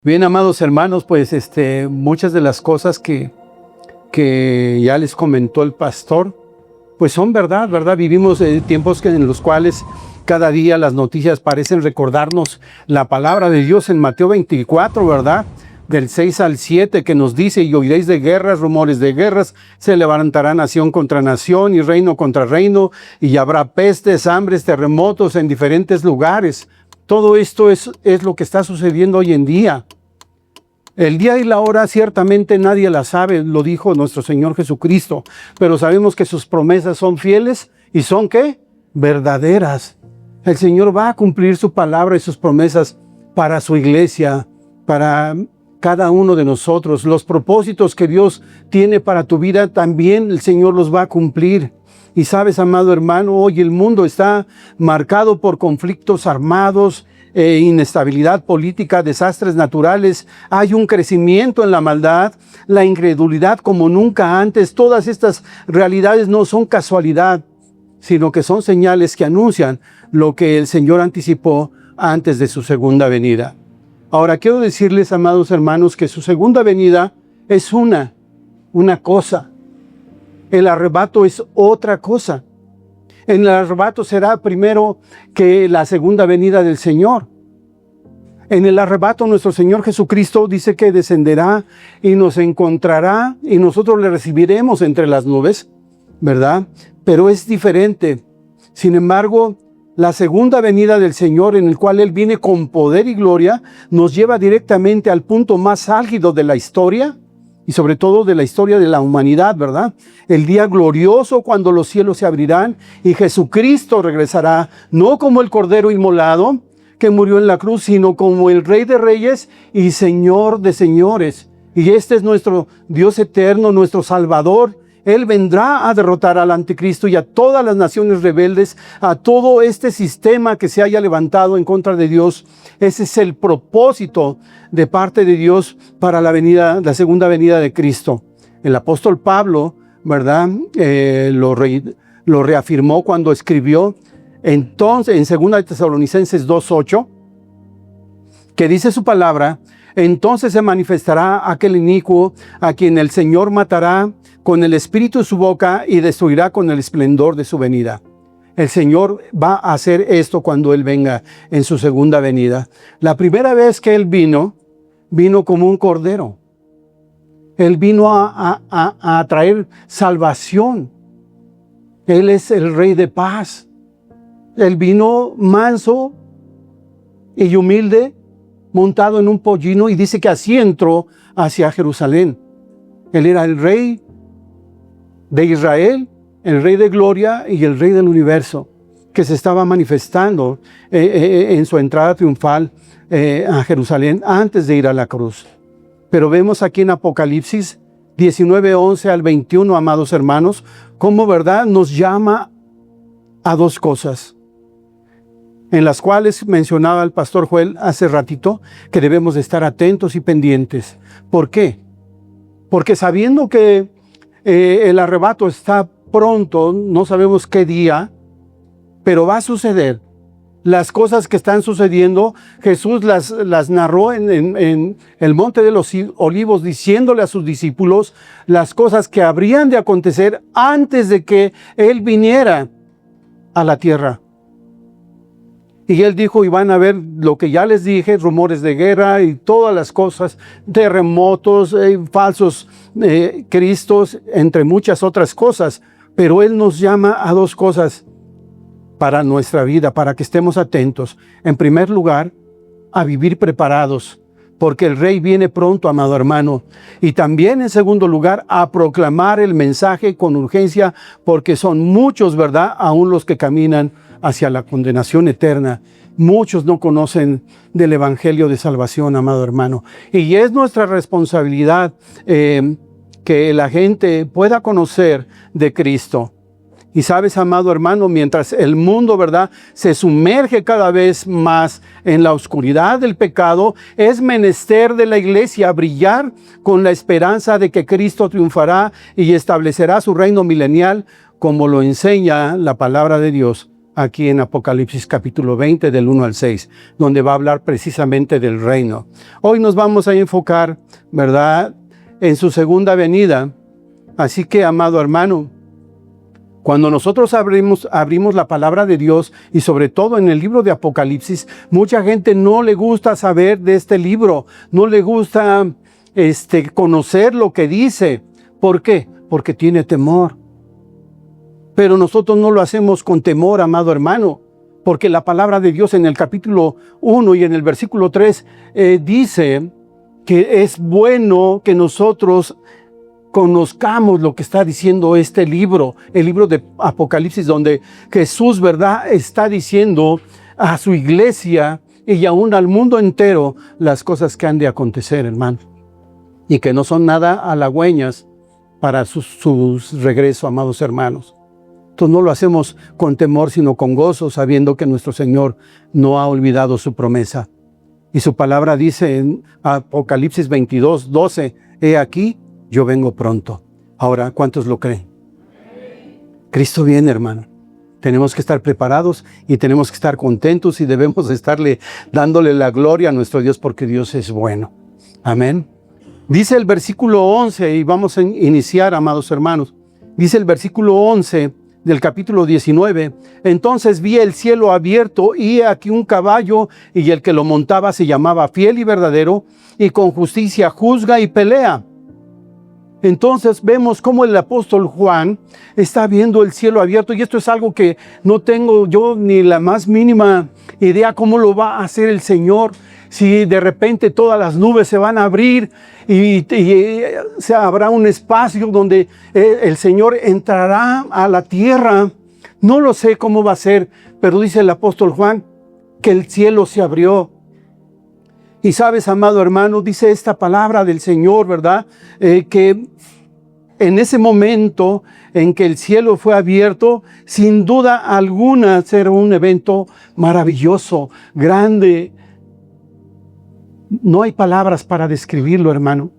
Bien, amados hermanos, pues muchas de las cosas que ya les comentó el pastor, pues son verdad. Vivimos tiempos en los cuales cada día las noticias parecen recordarnos la palabra de Dios en Mateo 24, ¿verdad? Del 6 al 7, que nos dice: y oiréis de guerras, rumores de guerras, se levantará nación contra nación y reino contra reino, y habrá pestes, hambres, terremotos en diferentes lugares. Todo esto es lo que está sucediendo hoy en día. El día y la hora ciertamente nadie la sabe, lo dijo nuestro Señor Jesucristo, pero sabemos que sus promesas son fieles y son, ¿qué? Verdaderas. El Señor va a cumplir su palabra y sus promesas para su iglesia, para cada uno de nosotros. Los propósitos que Dios tiene para tu vida también el Señor los va a cumplir. Y sabes, amado hermano, hoy el mundo está marcado por conflictos armados, inestabilidad política, desastres naturales. Hay un crecimiento en la maldad, la incredulidad como nunca antes. Todas estas realidades no son casualidad, sino que son señales que anuncian lo que el Señor anticipó antes de su segunda venida. Ahora quiero decirles, amados hermanos, que su segunda venida es una cosa. El arrebato es otra cosa. En el arrebato será primero que la segunda venida del Señor. En el arrebato nuestro Señor Jesucristo dice que descenderá y nos encontrará y nosotros le recibiremos entre las nubes, ¿verdad? Pero es diferente. Sin embargo, la segunda venida del Señor, en el cual Él viene con poder y gloria, nos lleva directamente al punto más álgido de la historia, y sobre todo de la historia de la humanidad, ¿verdad? El día glorioso cuando los cielos se abrirán y Jesucristo regresará, no como el Cordero inmolado que murió en la cruz, sino como el Rey de Reyes y Señor de Señores. Y este es nuestro Dios eterno, nuestro Salvador. Él vendrá a derrotar al anticristo y a todas las naciones rebeldes, a todo este sistema que se haya levantado en contra de Dios. Ese es el propósito de parte de Dios para la segunda venida de Cristo. El apóstol Pablo, ¿verdad? Lo reafirmó cuando escribió entonces en 2 Tesalonicenses 2:8, que dice su palabra: entonces se manifestará aquel inicuo a quien el Señor matará con el espíritu de su boca y destruirá con el esplendor de su venida. El Señor va a hacer esto cuando Él venga en su segunda venida. La primera vez que Él vino como un cordero. Él vino a traer salvación. Él es el Rey de paz. Él vino manso y humilde, montado en un pollino, y dice que así entró hacia Jerusalén. Él era el Rey de Israel, el Rey de gloria y el Rey del universo, que se estaba manifestando en su entrada triunfal a Jerusalén antes de ir a la cruz. Pero vemos aquí en Apocalipsis 19:11 al 21, amados hermanos, cómo, ¿verdad?, nos llama a dos cosas, en las cuales mencionaba el pastor Joel hace ratito, que debemos de estar atentos y pendientes. ¿Por qué? Porque sabiendo que el arrebato está pronto, no sabemos qué día, pero va a suceder. Las cosas que están sucediendo, Jesús las narró en el Monte de los Olivos, diciéndole a sus discípulos las cosas que habrían de acontecer antes de que Él viniera a la tierra. Y Él dijo: y van a ver lo que ya les dije, rumores de guerra y todas las cosas, terremotos, falsos cristos, entre muchas otras cosas. Pero Él nos llama a dos cosas para nuestra vida, para que estemos atentos. En primer lugar, a vivir preparados, porque el Rey viene pronto, amado hermano. Y también, en segundo lugar, a proclamar el mensaje con urgencia, porque son muchos, ¿verdad?, aún los que caminan hacia la condenación eterna. Muchos no conocen del evangelio de salvación, amado hermano. Y es nuestra responsabilidad que la gente pueda conocer de Cristo. Y sabes, amado hermano, mientras el mundo, ¿verdad?, se sumerge cada vez más en la oscuridad del pecado, es menester de la iglesia brillar con la esperanza de que Cristo triunfará y establecerá su reino milenial, como lo enseña la palabra de Dios aquí en Apocalipsis capítulo 20 del 1 al 6, donde va a hablar precisamente del reino. Hoy nos vamos a enfocar, ¿verdad?, en su segunda venida. Así que, amado hermano, cuando nosotros abrimos la palabra de Dios, y sobre todo en el libro de Apocalipsis, mucha gente no le gusta saber de este libro, no le gusta conocer lo que dice. ¿Por qué? Porque tiene temor. Pero nosotros no lo hacemos con temor, amado hermano, porque la palabra de Dios en el capítulo 1 y en el versículo 3 dice que es bueno que nosotros conozcamos lo que está diciendo este libro, el libro de Apocalipsis, donde Jesús, ¿verdad?, está diciendo a su iglesia y aún al mundo entero las cosas que han de acontecer, hermano, y que no son nada halagüeñas para su regreso, amados hermanos. Entonces no lo hacemos con temor, sino con gozo, sabiendo que nuestro Señor no ha olvidado su promesa. Y su palabra dice en Apocalipsis 22, 12, he aquí, yo vengo pronto. Ahora, ¿cuántos lo creen? Cristo viene, hermano. Tenemos que estar preparados y tenemos que estar contentos y debemos estarle dándole la gloria a nuestro Dios, porque Dios es bueno. Amén. Dice el versículo 11, y vamos a iniciar, amados hermanos. Dice el versículo 11 del capítulo 19. Entonces vi el cielo abierto y aquí un caballo, y el que lo montaba se llamaba Fiel y Verdadero, y con justicia juzga y pelea. Entonces vemos cómo el apóstol Juan está viendo el cielo abierto, y esto es algo que no tengo yo ni la más mínima idea cómo lo va a hacer el Señor. Si de repente todas las nubes se van a abrir y se habrá un espacio donde el Señor entrará a la tierra. No lo sé cómo va a ser, pero dice el apóstol Juan que el cielo se abrió. Y sabes, amado hermano, dice esta palabra del Señor, ¿verdad? Que en ese momento en que el cielo fue abierto, sin duda alguna será un evento maravilloso, grande. No hay palabras para describirlo, hermano.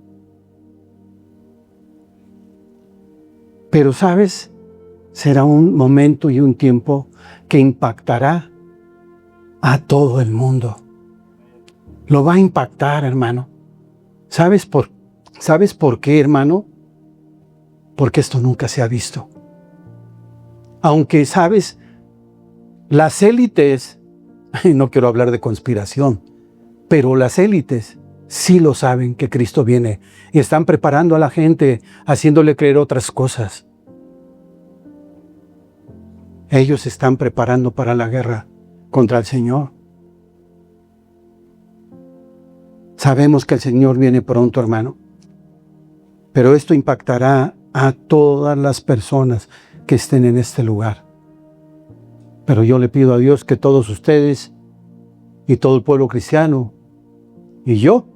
Pero, ¿sabes? Será un momento y un tiempo que impactará a todo el mundo. Lo va a impactar, hermano. ¿Sabes por qué, hermano? Porque esto nunca se ha visto. Aunque, ¿sabes? Las élites, no quiero hablar de conspiración, pero las élites sí lo saben que Cristo viene y están preparando a la gente, haciéndole creer otras cosas. Ellos se están preparando para la guerra contra el Señor. Sabemos que el Señor viene pronto, hermano, pero esto impactará a todas las personas que estén en este lugar. Pero yo le pido a Dios que todos ustedes y todo el pueblo cristiano y yo,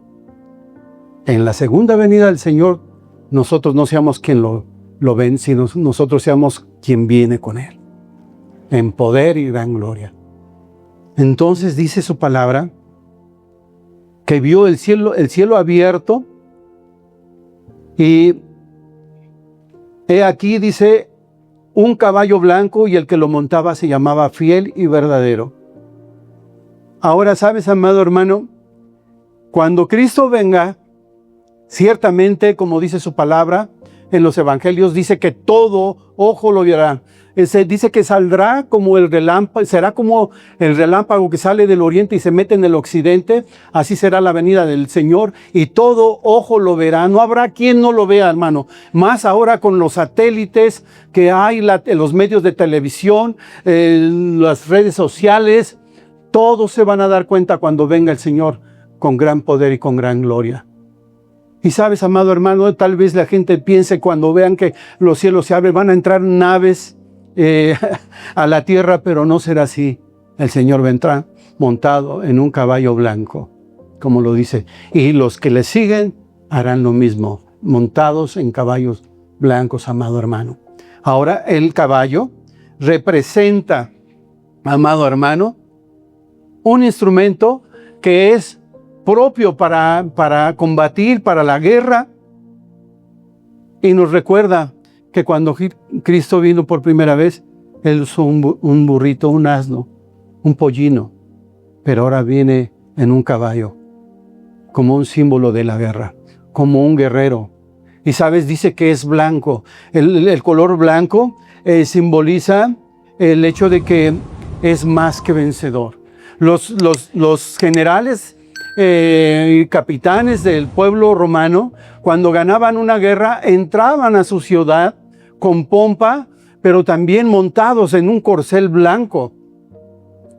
en la segunda venida del Señor, nosotros no seamos quien lo ven, sino nosotros seamos quien viene con Él, en poder y gran gloria. Entonces dice su palabra que vio el cielo abierto, y he aquí, dice, un caballo blanco, y el que lo montaba se llamaba Fiel y Verdadero. Ahora, ¿sabes, amado hermano? Cuando Cristo venga, ciertamente, como dice su palabra en los evangelios, dice que todo ojo lo verá. Dice que saldrá como el relámpago, será como el relámpago que sale del oriente y se mete en el occidente. Así será la venida del Señor, y todo ojo lo verá. No habrá quien no lo vea, hermano. Más ahora con los satélites que hay, los medios de televisión, las redes sociales, todos se van a dar cuenta cuando venga el Señor con gran poder y con gran gloria. Y sabes, amado hermano, tal vez la gente piense, cuando vean que los cielos se abren, van a entrar naves a la tierra, pero no será así. El Señor vendrá montado en un caballo blanco, como lo dice, y los que le siguen harán lo mismo, montados en caballos blancos, amado hermano. Ahora, el caballo representa, amado hermano, un instrumento que es propio para combatir, para la guerra, y nos recuerda que cuando Cristo vino por primera vez, Él usó un burrito, un asno, un pollino, pero ahora viene en un caballo, como un símbolo de la guerra, como un guerrero. Y sabes, dice que es blanco. El color blanco simboliza el hecho de que es más que vencedor. Los generales y capitanes del pueblo romano, cuando ganaban una guerra, entraban a su ciudad con pompa, pero también montados en un corcel blanco.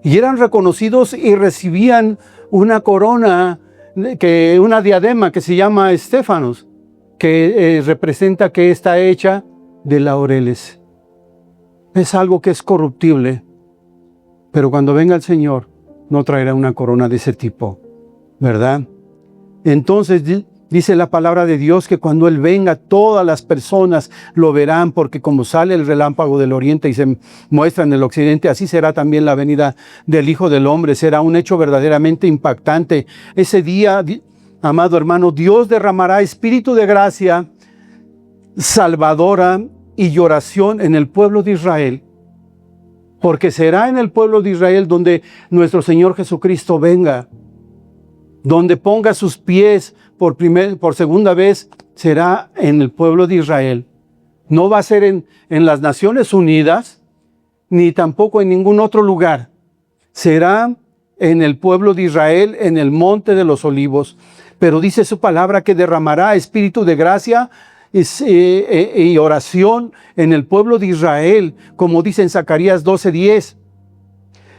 Y eran reconocidos y recibían una corona, una diadema que se llama estéfanos, que representa que está hecha de laureles. Es algo que es corruptible, pero cuando venga el Señor no traerá una corona de ese tipo, ¿verdad? Entonces dice la palabra de Dios que cuando Él venga todas las personas lo verán, porque como sale el relámpago del oriente y se muestra en el occidente, así será también la venida del Hijo del Hombre. Será un hecho verdaderamente impactante. Ese día, amado hermano, Dios derramará espíritu de gracia salvadora y oración en el pueblo de Israel, porque será en el pueblo de Israel donde nuestro Señor Jesucristo venga, donde ponga sus pies por segunda vez, será en el pueblo de Israel. No va a ser en las Naciones Unidas, ni tampoco en ningún otro lugar. Será en el pueblo de Israel, en el Monte de los Olivos. Pero dice su palabra que derramará espíritu de gracia y oración en el pueblo de Israel, como dice en Zacarías 12:10.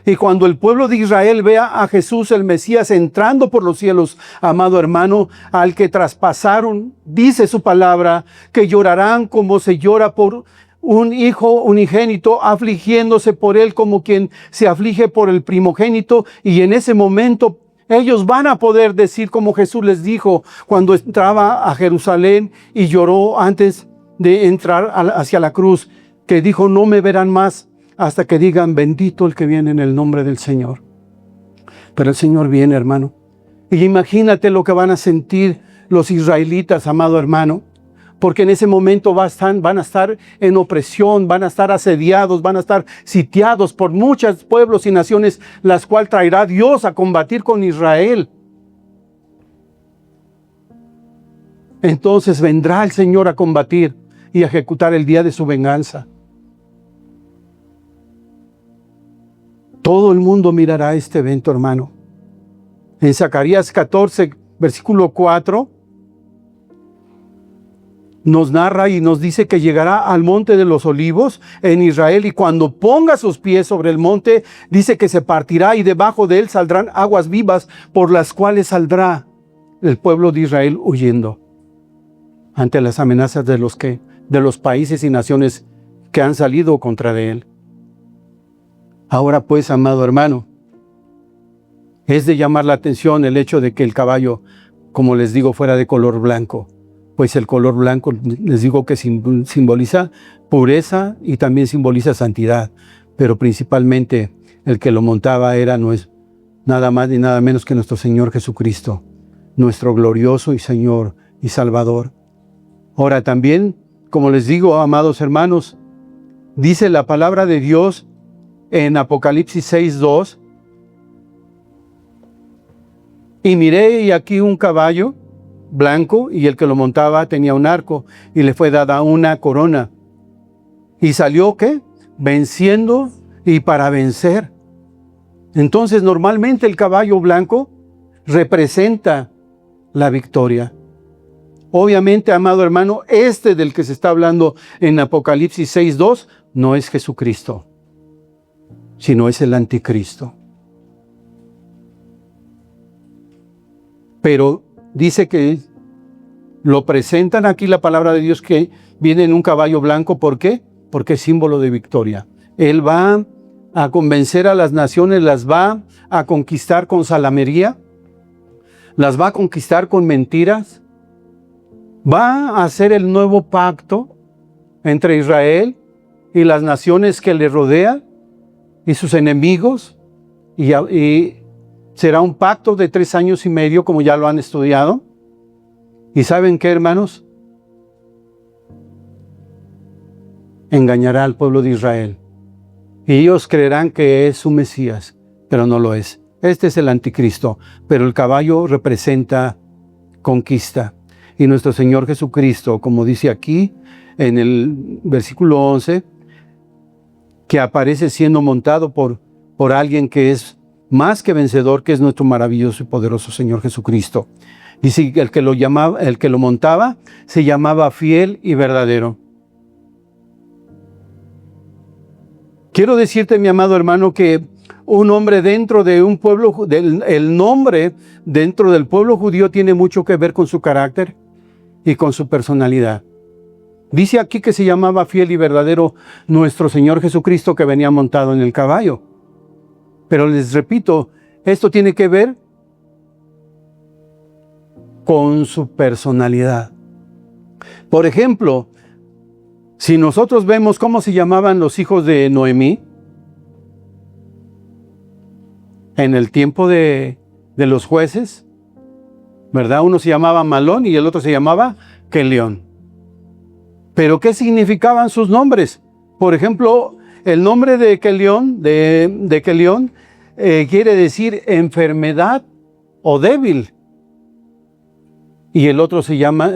Y cuando el pueblo de Israel vea a Jesús el Mesías entrando por los cielos, amado hermano, al que traspasaron, dice su palabra, que llorarán como se llora por un hijo unigénito, afligiéndose por él como quien se aflige por el primogénito. Y en ese momento ellos van a poder decir como Jesús les dijo cuando entraba a Jerusalén y lloró antes de entrar hacia la cruz, que dijo: no me verán más hasta que digan bendito el que viene en el nombre del Señor. Pero el Señor viene, hermano. Y imagínate lo que van a sentir los israelitas, amado hermano, porque en ese momento van a estar en opresión, van a estar asediados, van a estar sitiados por muchos pueblos y naciones, las cuales traerá Dios a combatir con Israel. Entonces vendrá el Señor a combatir y a ejecutar el día de su venganza. Todo el mundo mirará este evento, hermano. En Zacarías 14, versículo 4, nos narra y nos dice que llegará al monte de los olivos en Israel, y cuando ponga sus pies sobre el monte, dice que se partirá y debajo de él saldrán aguas vivas, por las cuales saldrá el pueblo de Israel huyendo ante las amenazas de los países y naciones que han salido contra de él. Ahora pues, amado hermano, es de llamar la atención el hecho de que el caballo, como les digo, fuera de color blanco. Pues el color blanco, les digo que simboliza pureza y también simboliza santidad. Pero principalmente el que lo montaba no es nada más ni nada menos que nuestro Señor Jesucristo, nuestro glorioso y Señor y Salvador. Ahora también, como les digo, amados hermanos, dice la palabra de Dios en Apocalipsis 6:2, y miré y aquí un caballo blanco, y el que lo montaba tenía un arco, y le fue dada una corona. Y salió, ¿qué? Venciendo y para vencer. Entonces, normalmente el caballo blanco representa la victoria. Obviamente, amado hermano, del que se está hablando en Apocalipsis 6:2 no es Jesucristo, sino es el anticristo. Pero dice que lo presentan aquí la palabra de Dios, que viene en un caballo blanco. ¿Por qué? Porque es símbolo de victoria. Él va a convencer a las naciones, las va a conquistar con salamería, las va a conquistar con mentiras, va a hacer el nuevo pacto entre Israel y las naciones que le rodean y sus enemigos, y será un pacto de 3 años y medio, como ya lo han estudiado. ¿Y saben qué, hermanos? Engañará al pueblo de Israel Y ellos creerán que es su Mesías, pero no lo es. Este es el anticristo, pero el caballo representa conquista. Y nuestro Señor Jesucristo, como dice aquí en el versículo 11, que aparece siendo montado por alguien que es más que vencedor, que es nuestro maravilloso y poderoso Señor Jesucristo. Y si el que lo montaba se llamaba Fiel y Verdadero. Quiero decirte, mi amado hermano, que un hombre dentro de un pueblo, el nombre dentro del pueblo judío tiene mucho que ver con su carácter y con su personalidad. Dice aquí que se llamaba Fiel y Verdadero nuestro Señor Jesucristo, que venía montado en el caballo. Pero les repito, esto tiene que ver con su personalidad. Por ejemplo, si nosotros vemos cómo se llamaban los hijos de Noemí en el tiempo de los jueces, ¿verdad? Uno se llamaba Malón y el otro se llamaba Kelión. ¿Pero qué significaban sus nombres? Por ejemplo, el nombre de Kelión, quiere decir enfermedad o débil. Y el otro se llama,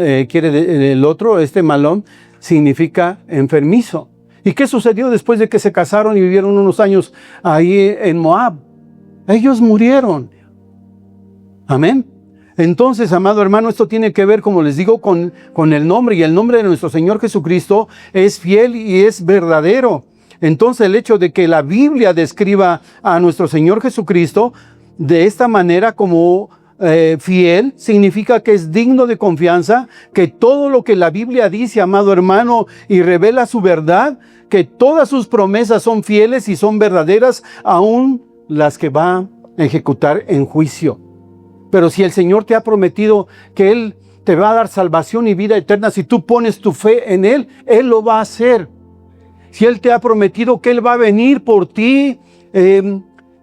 Malón, significa enfermizo. ¿Y qué sucedió después de que se casaron y vivieron unos años ahí en Moab? Ellos murieron. Amén. Entonces, amado hermano, esto tiene que ver, como les digo, con el nombre. Y el nombre de nuestro Señor Jesucristo es fiel y es verdadero. Entonces, el hecho de que la Biblia describa a nuestro Señor Jesucristo de esta manera como fiel, significa que es digno de confianza, que todo lo que la Biblia dice, amado hermano, y revela su verdad, que todas sus promesas son fieles y son verdaderas, aún las que va a ejecutar en juicio. Pero si el Señor te ha prometido que Él te va a dar salvación y vida eterna, si tú pones tu fe en Él, Él lo va a hacer. Si Él te ha prometido que Él va a venir por ti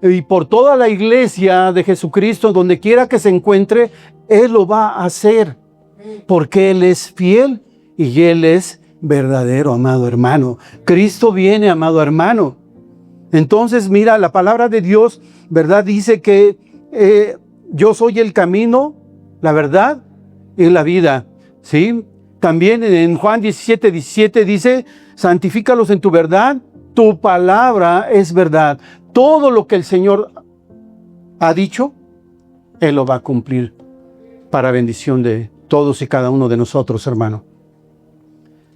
y por toda la iglesia de Jesucristo, donde quiera que se encuentre, Él lo va a hacer. Porque Él es fiel y Él es verdadero, amado hermano. Cristo viene, amado hermano. Entonces, mira, la palabra de Dios, ¿verdad? Dice que yo soy el camino, la verdad y la vida, ¿sí? También en Juan 17:17 dice, santifícalos en tu verdad, tu palabra es verdad. Todo lo que el Señor ha dicho, Él lo va a cumplir para bendición de todos y cada uno de nosotros, hermano.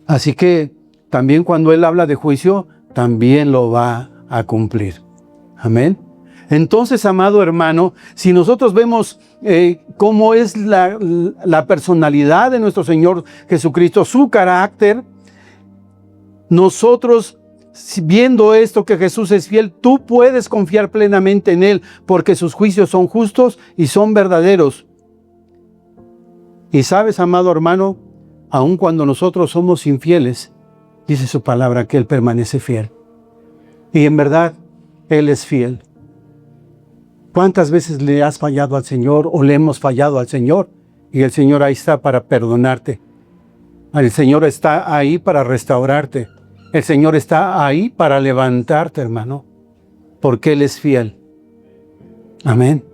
Así que también cuando Él habla de juicio, también lo va a cumplir. Amén. Entonces, amado hermano, si nosotros vemos cómo es la personalidad de nuestro Señor Jesucristo, su carácter, nosotros, viendo esto que Jesús es fiel, tú puedes confiar plenamente en Él, porque sus juicios son justos y son verdaderos. Y sabes, amado hermano, aun cuando nosotros somos infieles, dice su palabra que Él permanece fiel. Y en verdad, Él es fiel. ¿Cuántas veces le has fallado al Señor o le hemos fallado al Señor? Y el Señor ahí está para perdonarte. El Señor está ahí para restaurarte. El Señor está ahí para levantarte, hermano, porque Él es fiel. Amén.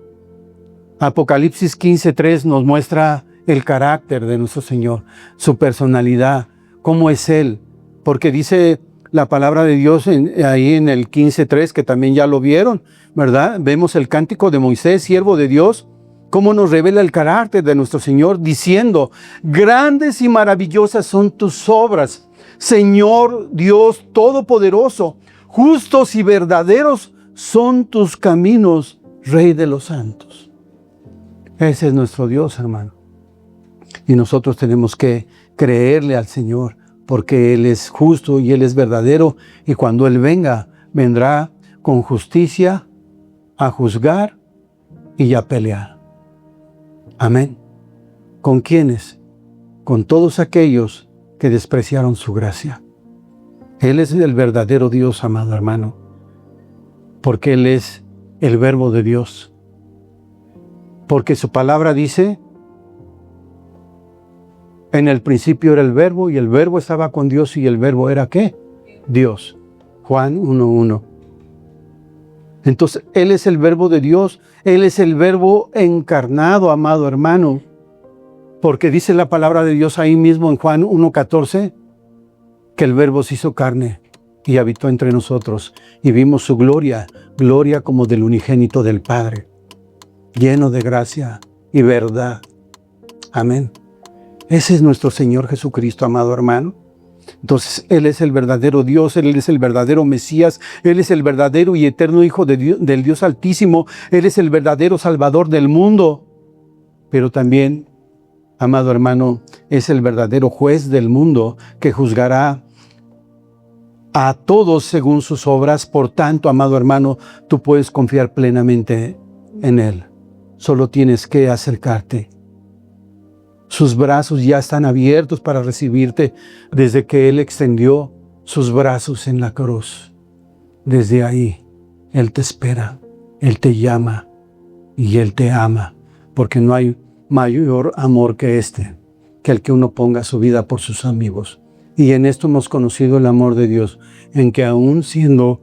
Apocalipsis 15:3 nos muestra el carácter de nuestro Señor, su personalidad, cómo es Él. Porque dice la palabra de Dios ahí en el 15:3, que también ya lo vieron, ¿verdad? Vemos el cántico de Moisés, siervo de Dios, cómo nos revela el carácter de nuestro Señor, diciendo, grandes y maravillosas son tus obras, Señor Dios Todopoderoso, justos y verdaderos son tus caminos, Rey de los santos. Ese es nuestro Dios, hermano. Y nosotros tenemos que creerle al Señor, porque Él es justo y Él es verdadero, y cuando Él venga, vendrá con justicia a juzgar y a pelear. Amén. ¿Con quiénes? Con todos aquellos que despreciaron su gracia. Él es el verdadero Dios, amado hermano, porque Él es el Verbo de Dios. Porque su palabra dice, en el principio era el Verbo, y el Verbo estaba con Dios, y el Verbo era ¿qué? Dios. Juan 1:1. Entonces, Él es el verbo de Dios. Él es el verbo encarnado, amado hermano. Porque dice la palabra de Dios ahí mismo en Juan 1:14, que el verbo se hizo carne y habitó entre nosotros. Y vimos su gloria, gloria como del unigénito del Padre, lleno de gracia y verdad. Amén. Ese es nuestro Señor Jesucristo, amado hermano. Entonces, Él es el verdadero Dios, Él es el verdadero Mesías, Él es el verdadero y eterno Hijo de Dios, del Dios Altísimo, Él es el verdadero Salvador del mundo. Pero también, amado hermano, es el verdadero juez del mundo que juzgará a todos según sus obras. Por tanto, amado hermano, tú puedes confiar plenamente en Él. Solo tienes que acercarte. Sus brazos ya están abiertos para recibirte desde que Él extendió sus brazos en la cruz. Desde ahí, Él te espera, Él te llama y Él te ama, porque no hay mayor amor que este, que el que uno ponga su vida por sus amigos. Y en esto hemos conocido el amor de Dios, en que aún siendo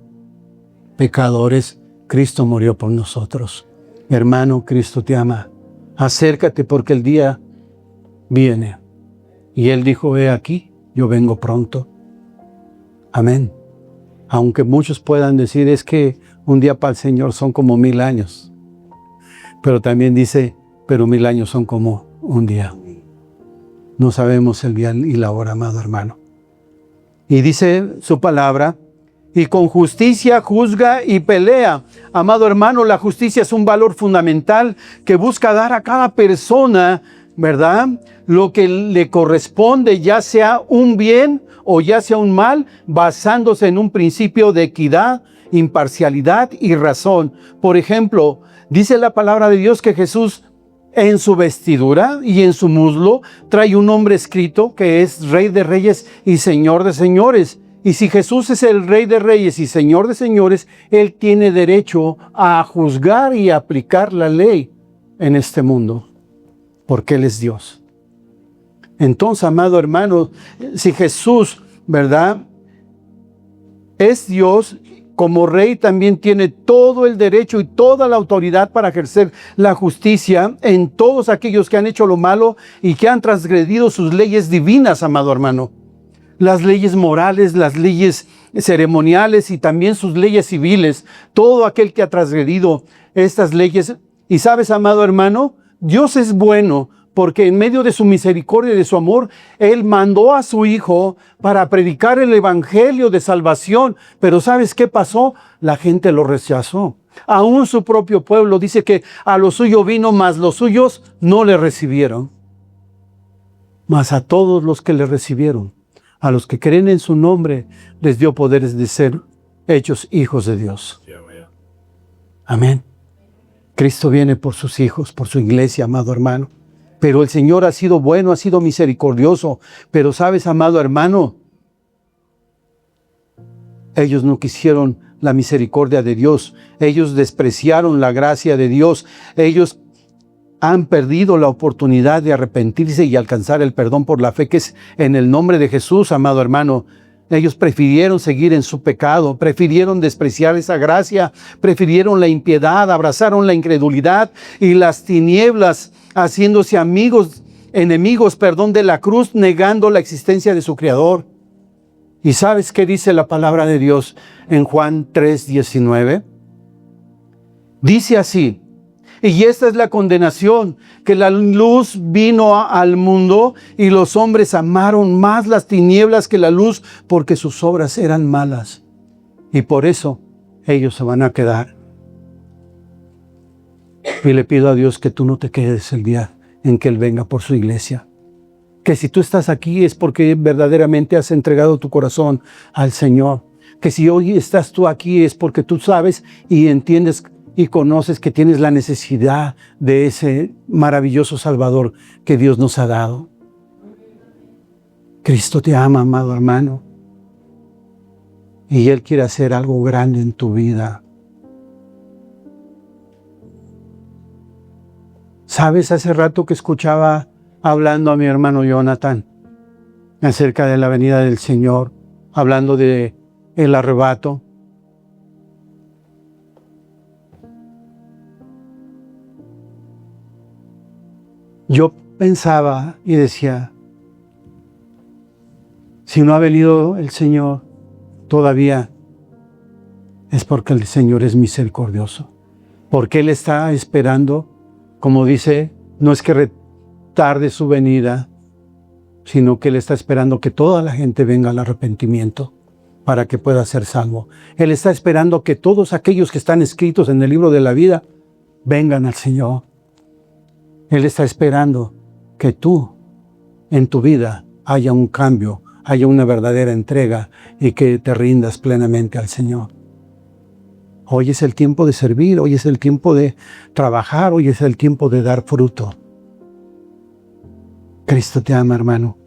pecadores, Cristo murió por nosotros. Hermano, Cristo te ama. Acércate porque el día viene. Y Él dijo, he aquí, yo vengo pronto. Amén. Aunque muchos puedan decir, es que un día para el Señor son como 1000 años. Pero también dice, pero 1000 años son como un día. No sabemos el día y la hora, amado hermano. Y dice su palabra, y con justicia juzga y pelea. Amado hermano, la justicia es un valor fundamental que busca dar a cada persona, ¿verdad?, lo que le corresponde, ya sea un bien o ya sea un mal, basándose en un principio de equidad, imparcialidad y razón. Por ejemplo, dice la palabra de Dios que Jesús en su vestidura y en su muslo trae un nombre escrito que es Rey de Reyes y Señor de Señores. Y si Jesús es el Rey de Reyes y Señor de Señores, Él tiene derecho a juzgar y aplicar la ley en este mundo, porque Él es Dios. Entonces, amado hermano, si Jesús, ¿verdad?, es Dios, como Rey también tiene todo el derecho y toda la autoridad para ejercer la justicia en todos aquellos que han hecho lo malo y que han transgredido sus leyes divinas, amado hermano. Las leyes morales, las leyes ceremoniales y también sus leyes civiles. Todo aquel que ha transgredido estas leyes. Y sabes, amado hermano, Dios es bueno, porque en medio de su misericordia y de su amor, Él mandó a su Hijo para predicar el evangelio de salvación. Pero ¿sabes qué pasó? La gente lo rechazó. Aún su propio pueblo dice que a lo suyo vino, mas los suyos no le recibieron. Mas a todos los que le recibieron, a los que creen en su nombre, les dio poderes de ser hechos hijos de Dios. Amén. Cristo viene por sus hijos, por su iglesia, amado hermano. Pero el Señor ha sido bueno, ha sido misericordioso. Pero sabes, amado hermano, ellos no quisieron la misericordia de Dios. Ellos despreciaron la gracia de Dios. Ellos han perdido la oportunidad de arrepentirse y alcanzar el perdón por la fe que es en el nombre de Jesús, amado hermano. Ellos prefirieron seguir en su pecado, prefirieron despreciar esa gracia, prefirieron la impiedad, abrazaron la incredulidad y las tinieblas, haciéndose enemigos de la cruz, negando la existencia de su Creador. ¿Y sabes qué dice la palabra de Dios en Juan 3:19? Dice así: y esta es la condenación, que la luz vino al mundo y los hombres amaron más las tinieblas que la luz, porque sus obras eran malas. Y por eso ellos se van a quedar. Y le pido a Dios que tú no te quedes el día en que Él venga por su iglesia. Que si tú estás aquí es porque verdaderamente has entregado tu corazón al Señor. Que si hoy estás tú aquí es porque tú sabes y entiendes y conoces que tienes la necesidad de ese maravilloso Salvador que Dios nos ha dado. Cristo te ama, amado hermano, y Él quiere hacer algo grande en tu vida. ¿Sabes? Hace rato que escuchaba hablando a mi hermano Jonathan acerca de la venida del Señor, hablando de el arrebato. Yo pensaba y decía, si no ha venido el Señor todavía, es porque el Señor es misericordioso. Porque Él está esperando, como dice, no es que retarde su venida, sino que Él está esperando que toda la gente venga al arrepentimiento para que pueda ser salvo. Él está esperando que todos aquellos que están escritos en el libro de la vida vengan al Señor. Él está esperando que tú, en tu vida, haya un cambio, haya una verdadera entrega y que te rindas plenamente al Señor. Hoy es el tiempo de servir, hoy es el tiempo de trabajar, hoy es el tiempo de dar fruto. Cristo te ama, hermano.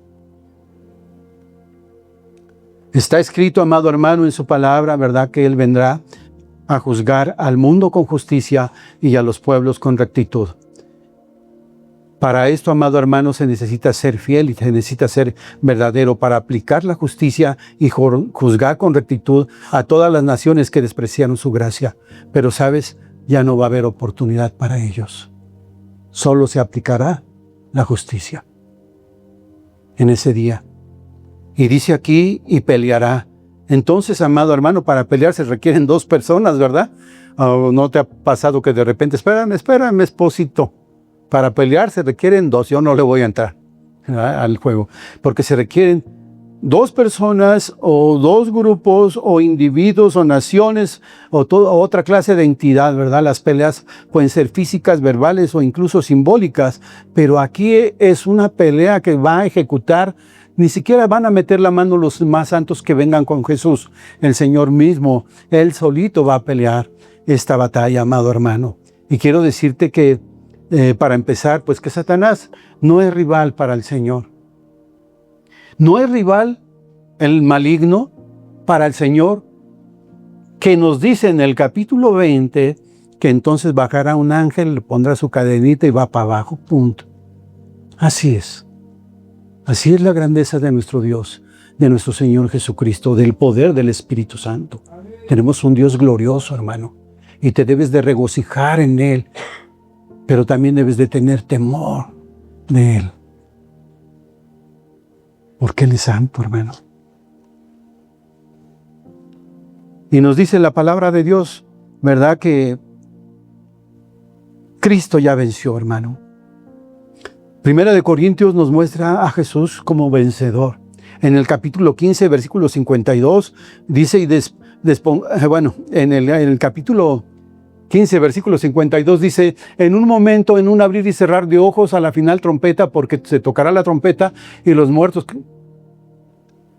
Está escrito, amado hermano, en su palabra, ¿verdad?, que Él vendrá a juzgar al mundo con justicia y a los pueblos con rectitud. Para esto, amado hermano, se necesita ser fiel y se necesita ser verdadero para aplicar la justicia y juzgar con rectitud a todas las naciones que despreciaron su gracia. Pero, ¿sabes? Ya no va a haber oportunidad para ellos. Solo se aplicará la justicia en ese día. Y dice aquí, y peleará. Entonces, amado hermano, para pelear se requieren dos personas, ¿verdad? ¿No te ha pasado que de repente, espérame, esposito? Para pelear se requieren dos. Yo no le voy a entrar al juego, porque se requieren dos personas o dos grupos o individuos o naciones o otra clase de entidad, ¿verdad? Las peleas pueden ser físicas, verbales o incluso simbólicas, pero aquí es una pelea que va a ejecutar. Ni siquiera van a meter la mano los más santos que vengan con Jesús. El Señor mismo, Él solito va a pelear esta batalla, amado hermano. Y quiero decirte que para empezar, pues que Satanás no es rival para el Señor. No es rival el maligno para el Señor, que nos dice en el capítulo 20 que entonces bajará un ángel, le pondrá su cadenita y va para abajo, punto. Así es. Así es la grandeza de nuestro Dios, de nuestro Señor Jesucristo, del poder del Espíritu Santo. Tenemos un Dios glorioso, hermano, y te debes de regocijar en Él, pero también debes de tener temor de Él. Porque Él es santo, hermano. Y nos dice la palabra de Dios, ¿verdad?, que Cristo ya venció, hermano. Primera de Corintios nos muestra a Jesús como vencedor. En el capítulo 15, versículo 52, dice, en el capítulo 15, versículo 52 dice, en un momento, en un abrir y cerrar de ojos, a la final trompeta, porque se tocará la trompeta y los muertos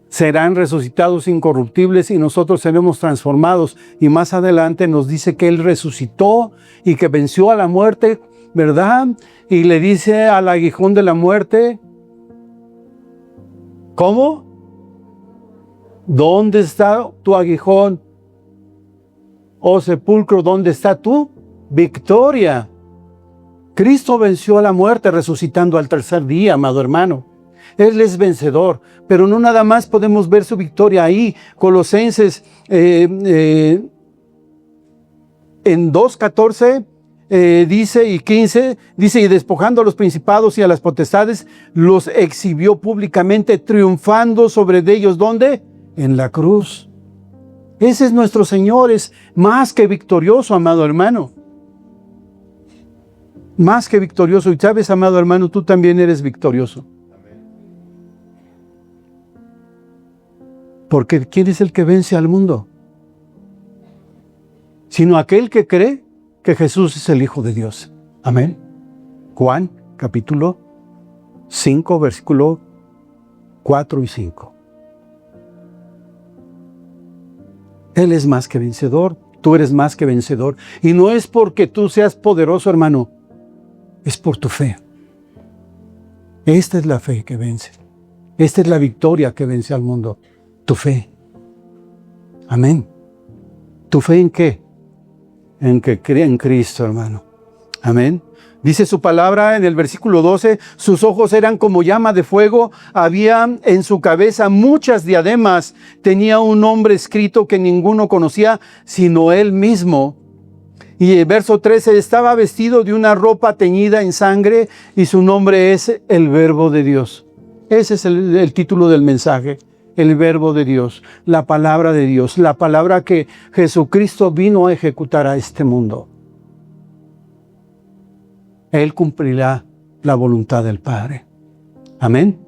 serán resucitados incorruptibles y nosotros seremos transformados. Y más adelante nos dice que Él resucitó y que venció a la muerte, ¿verdad? Y le dice al aguijón de la muerte, ¿cómo? ¿Dónde está tu aguijón? Oh sepulcro, ¿dónde está tu victoria? Cristo venció a la muerte resucitando al tercer día, amado hermano. Él es vencedor, pero no nada más podemos ver su victoria ahí. Colosenses en 2:14 dice, y 15, dice, y despojando a los principados y a las potestades, los exhibió públicamente, triunfando sobre ellos. ¿Dónde? En la cruz. Ese es nuestro Señor, es más que victorioso, amado hermano. Más que victorioso. Y sabes, amado hermano, tú también eres victorioso. Porque ¿quién es el que vence al mundo? Sino aquel que cree que Jesús es el Hijo de Dios. Amén. Juan, capítulo 5, versículo 4 y 5. Él es más que vencedor, tú eres más que vencedor. Y no es porque tú seas poderoso, hermano, es por tu fe. Esta es la fe que vence. Esta es la victoria que vence al mundo. Tu fe. Amén. ¿Tu fe en qué? En que cree en Cristo, hermano. Amén. Dice su palabra en el versículo 12, sus ojos eran como llama de fuego, había en su cabeza muchas diademas, tenía un nombre escrito que ninguno conocía, sino él mismo. Y el verso 13, estaba vestido de una ropa teñida en sangre y su nombre es el Verbo de Dios. Ese es el título del mensaje, el Verbo de Dios, la palabra de Dios, la palabra que Jesucristo vino a ejecutar a este mundo. Él cumplirá la voluntad del Padre. Amén.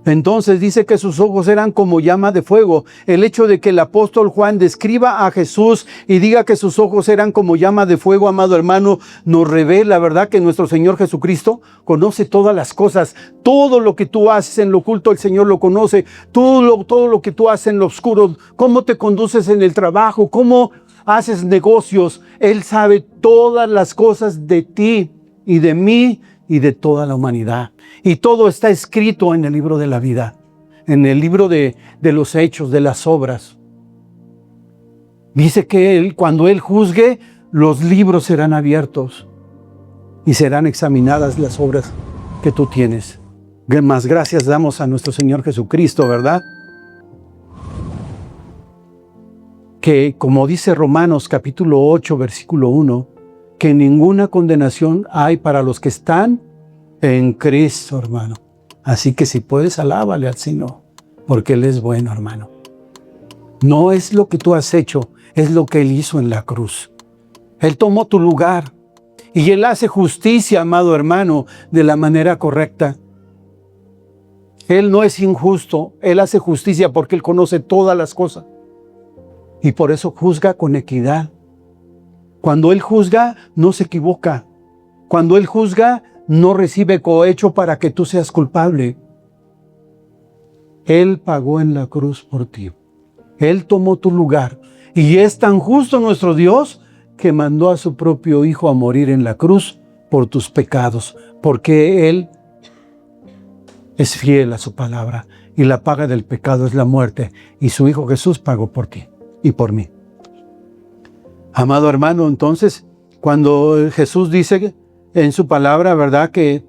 Entonces dice que sus ojos eran como llama de fuego. El hecho de que el apóstol Juan describa a Jesús y diga que sus ojos eran como llama de fuego, amado hermano, nos revela, ¿verdad?, que nuestro Señor Jesucristo conoce todas las cosas. Todo lo que tú haces en lo oculto, el Señor lo conoce. Todo lo que tú haces en lo oscuro, cómo te conduces en el trabajo, cómo haces negocios. Él sabe todas las cosas de ti y de mí y de toda la humanidad. Y todo está escrito en el libro de la vida, en el libro de los hechos, de las obras. Dice que cuando Él juzgue, los libros serán abiertos y serán examinadas las obras que tú tienes. Más gracias damos a nuestro Señor Jesucristo, ¿verdad? Que como dice Romanos capítulo 8, versículo 1, que ninguna condenación hay para los que están en Cristo, hermano. Así que si puedes, alábale al Señor, porque Él es bueno, hermano. No es lo que tú has hecho, es lo que Él hizo en la cruz. Él tomó tu lugar y Él hace justicia, amado hermano, de la manera correcta. Él no es injusto, Él hace justicia porque Él conoce todas las cosas. Y por eso juzga con equidad. Cuando Él juzga, no se equivoca. Cuando Él juzga, no recibe cohecho para que tú seas culpable. Él pagó en la cruz por ti. Él tomó tu lugar. Y es tan justo nuestro Dios que mandó a su propio Hijo a morir en la cruz por tus pecados. Porque Él es fiel a su palabra. Y la paga del pecado es la muerte. Y su Hijo Jesús pagó por ti y por mí. Amado hermano, entonces, cuando Jesús dice en su palabra, ¿verdad?, que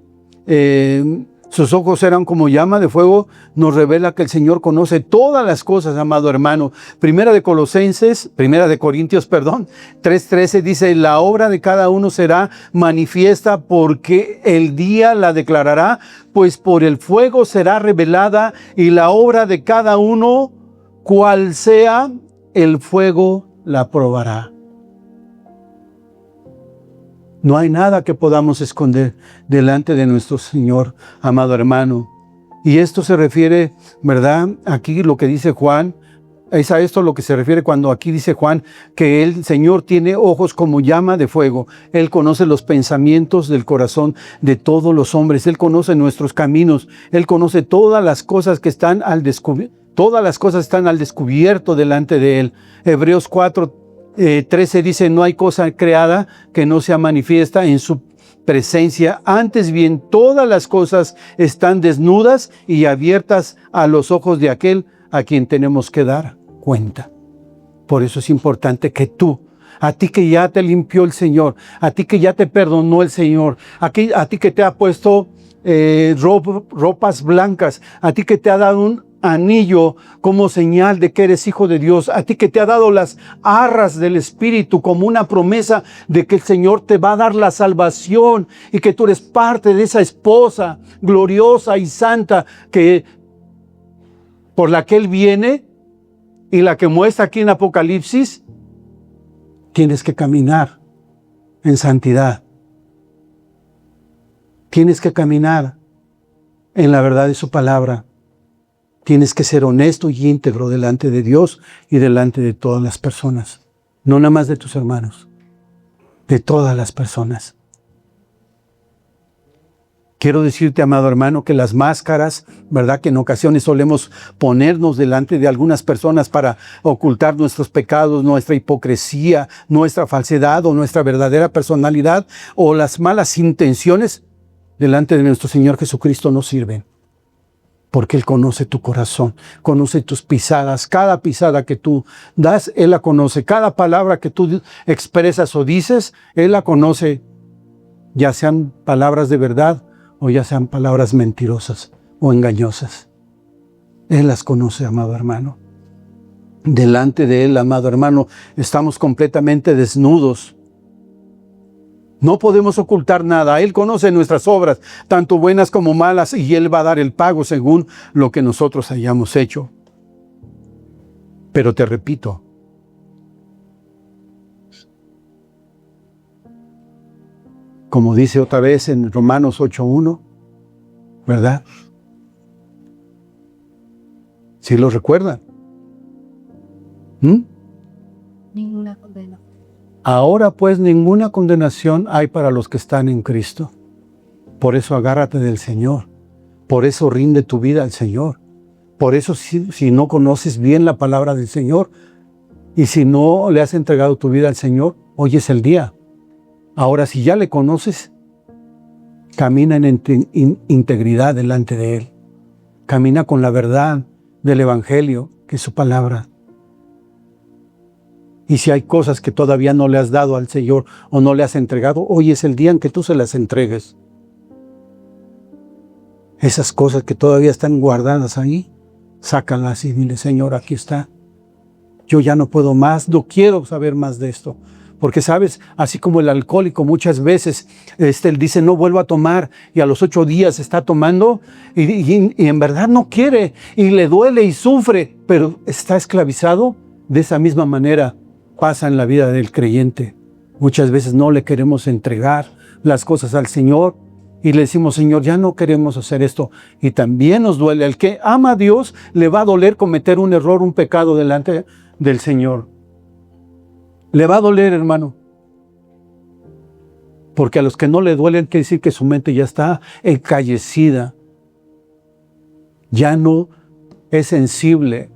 sus ojos eran como llama de fuego, nos revela que el Señor conoce todas las cosas, amado hermano. Primera de Corintios, 3:13 dice, la obra de cada uno será manifiesta porque el día la declarará, pues por el fuego será revelada y la obra de cada uno, cual sea, el fuego la probará. No hay nada que podamos esconder delante de nuestro Señor, amado hermano. Y esto se refiere, ¿verdad? Aquí lo que dice Juan, es a esto lo que se refiere cuando aquí dice Juan que el Señor tiene ojos como llama de fuego. Él conoce los pensamientos del corazón de todos los hombres. Él conoce nuestros caminos. Él conoce todas las cosas que están al descubierto. Todas las cosas están al descubierto delante de Él. Hebreos 4:13 dice, no hay cosa creada que no sea manifiesta en su presencia. Antes bien, todas las cosas están desnudas y abiertas a los ojos de aquel a quien tenemos que dar cuenta. Por eso es importante que tú, a ti que ya te limpió el Señor, a ti que ya te perdonó el Señor, a ti que te ha puesto ropas blancas, a ti que te ha dado un anillo como señal de que eres hijo de Dios, a ti que te ha dado las arras del Espíritu como una promesa de que el Señor te va a dar la salvación y que tú eres parte de esa esposa gloriosa y santa que por la que Él viene y la que muestra aquí en Apocalipsis. Tienes que caminar en santidad. Tienes que caminar en la verdad de su palabra. Tienes que ser honesto y íntegro delante de Dios y delante de todas las personas. No nada más de tus hermanos, de todas las personas. Quiero decirte, amado hermano, que las máscaras, ¿verdad?, que en ocasiones solemos ponernos delante de algunas personas para ocultar nuestros pecados, nuestra hipocresía, nuestra falsedad o nuestra verdadera personalidad o las malas intenciones, delante de nuestro Señor Jesucristo no sirven. Porque Él conoce tu corazón, conoce tus pisadas. Cada pisada que tú das, Él la conoce. Cada palabra que tú expresas o dices, Él la conoce. Ya sean palabras de verdad o ya sean palabras mentirosas o engañosas. Él las conoce, amado hermano. delante de Él, amado hermano, estamos completamente desnudos. No podemos ocultar nada. Él conoce nuestras obras, tanto buenas como malas, y Él va a dar el pago según lo que nosotros hayamos hecho. Pero te repito, como dice otra vez en Romanos 8:1, ¿verdad? ¿Sí lo recuerdan? Ninguna condena. Ahora pues ninguna condenación hay para los que están en Cristo. Por eso agárrate del Señor. Por eso rinde tu vida al Señor. Por eso si no conoces bien la palabra del Señor y si no le has entregado tu vida al Señor, hoy es el día. Ahora si ya le conoces, camina en integridad delante de Él. Camina con la verdad del Evangelio, que es su palabra. Y si hay cosas que todavía no le has dado al Señor o no le has entregado, hoy es el día en que tú se las entregues. Esas cosas que todavía están guardadas ahí, sácalas y dile, Señor, aquí está. Yo ya no puedo más, no quiero saber más de esto. Porque, ¿sabes? Así como el alcohólico muchas veces, él dice, no vuelvo a tomar, y a los 8 días está tomando, y en verdad no quiere, y le duele y sufre, pero está esclavizado. De esa misma manera pasa en la vida del creyente. Muchas veces no le queremos entregar las cosas al Señor, y le decimos, Señor, ya no queremos hacer esto. Y también nos duele. El que ama a Dios le va a doler cometer un error, un pecado delante del Señor. Le va a doler, hermano. Porque a los que no le duelen, quiere decir que su mente ya está encallecida. Ya no es sensible.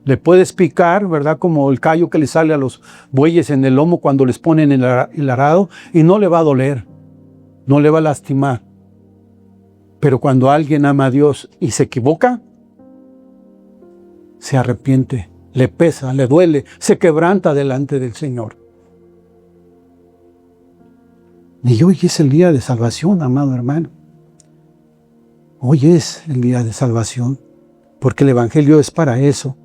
Le puedes picar, ¿verdad? Como el callo que le sale a los bueyes en el lomo cuando les ponen el arado, y no le va a doler. No le va a lastimar. Pero cuando alguien ama a Dios y se equivoca, se arrepiente, le pesa, le duele, se quebranta delante del Señor. Y hoy es el día de salvación, amado hermano. Hoy es el día de salvación, porque el Evangelio es para eso.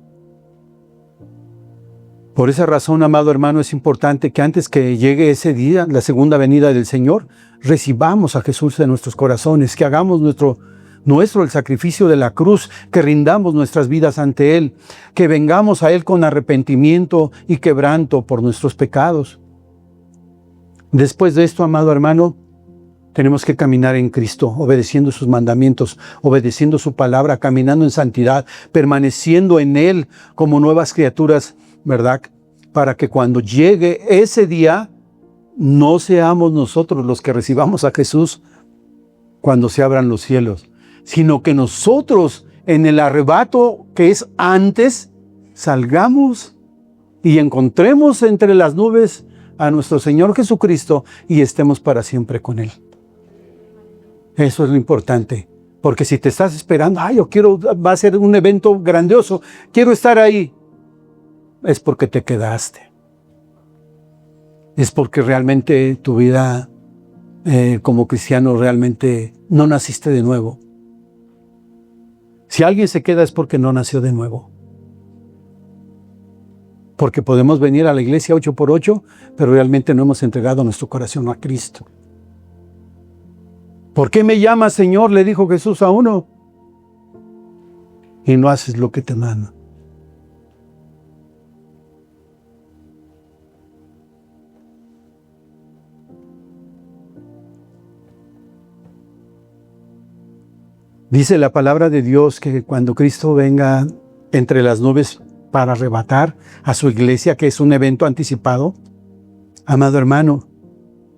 Por esa razón, amado hermano, es importante que antes que llegue ese día, la segunda venida del Señor, recibamos a Jesús en nuestros corazones, que hagamos nuestro el sacrificio de la cruz, que rindamos nuestras vidas ante Él, que vengamos a Él con arrepentimiento y quebranto por nuestros pecados. Después de esto, amado hermano, tenemos que caminar en Cristo, obedeciendo sus mandamientos, obedeciendo su palabra, caminando en santidad, permaneciendo en Él como nuevas criaturas, ¿verdad? Para que cuando llegue ese día, no seamos nosotros los que recibamos a Jesús cuando se abran los cielos, sino que nosotros en el arrebato que es antes, salgamos y encontremos entre las nubes a nuestro Señor Jesucristo y estemos para siempre con Él. Eso es lo importante, porque si te estás esperando, va a ser un evento grandioso, quiero estar ahí, es porque te quedaste. Es porque realmente tu vida como cristiano realmente no naciste de nuevo. Si alguien se queda es porque no nació de nuevo. Porque podemos venir a la iglesia 8x8, pero realmente no hemos entregado nuestro corazón a Cristo. ¿Por qué me llamas, Señor?, le dijo Jesús a uno, y no haces lo que te manda. Dice la palabra de Dios que cuando Cristo venga entre las nubes para arrebatar a su iglesia, que es un evento anticipado, amado hermano,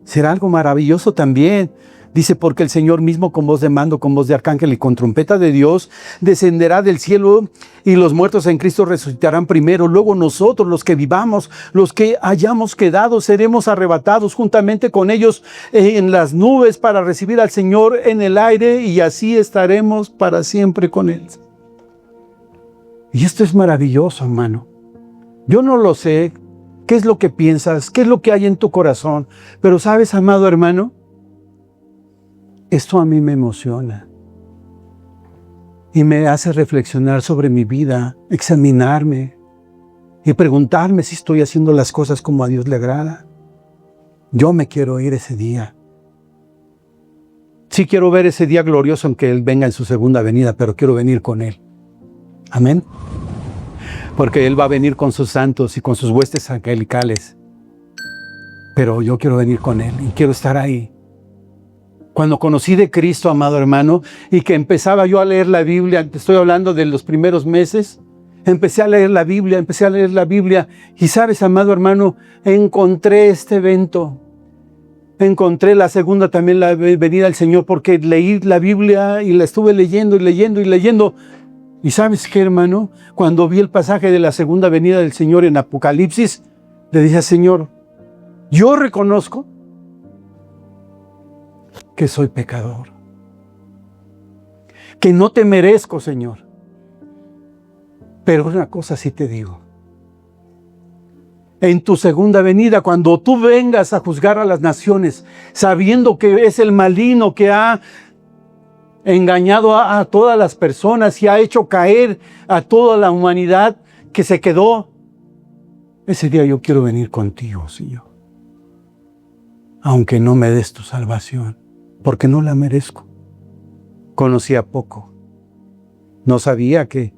será algo maravilloso también. Dice, porque el Señor mismo con voz de mando, con voz de arcángel y con trompeta de Dios, descenderá del cielo y los muertos en Cristo resucitarán primero. Luego nosotros, los que vivamos, los que hayamos quedado, seremos arrebatados juntamente con ellos en las nubes para recibir al Señor en el aire y así estaremos para siempre con Él. Y esto es maravilloso, hermano. Yo no lo sé, qué es lo que piensas, qué es lo que hay en tu corazón, pero sabes, amado hermano, esto a mí me emociona y me hace reflexionar sobre mi vida, examinarme. y preguntarme si estoy haciendo las cosas como a Dios le agrada. Yo me quiero ir ese día. Sí quiero ver ese día glorioso en que Él venga en su segunda venida, pero quiero venir con Él. Amén. Porque Él va a venir con sus santos y con sus huestes angelicales. Pero yo quiero venir con Él y quiero estar ahí. Cuando conocí de Cristo, amado hermano, y que empezaba yo a leer la Biblia, te estoy hablando de los primeros meses, empecé a leer la Biblia, y sabes, amado hermano, encontré este evento. Encontré la segunda también, la venida del Señor, porque leí la Biblia y la estuve leyendo. Y ¿sabes qué, hermano? Cuando vi el pasaje de la segunda venida del Señor en Apocalipsis, le dije al Señor, yo reconozco que soy pecador, que no te merezco, Señor. Pero una cosa sí te digo. En tu segunda venida, cuando tú vengas a juzgar a las naciones, sabiendo que es el maligno que ha engañado a todas las personas y ha hecho caer a toda la humanidad que se quedó, ese día yo quiero venir contigo, Señor. Aunque no me des tu salvación, porque no la merezco. Conocía poco. No sabía que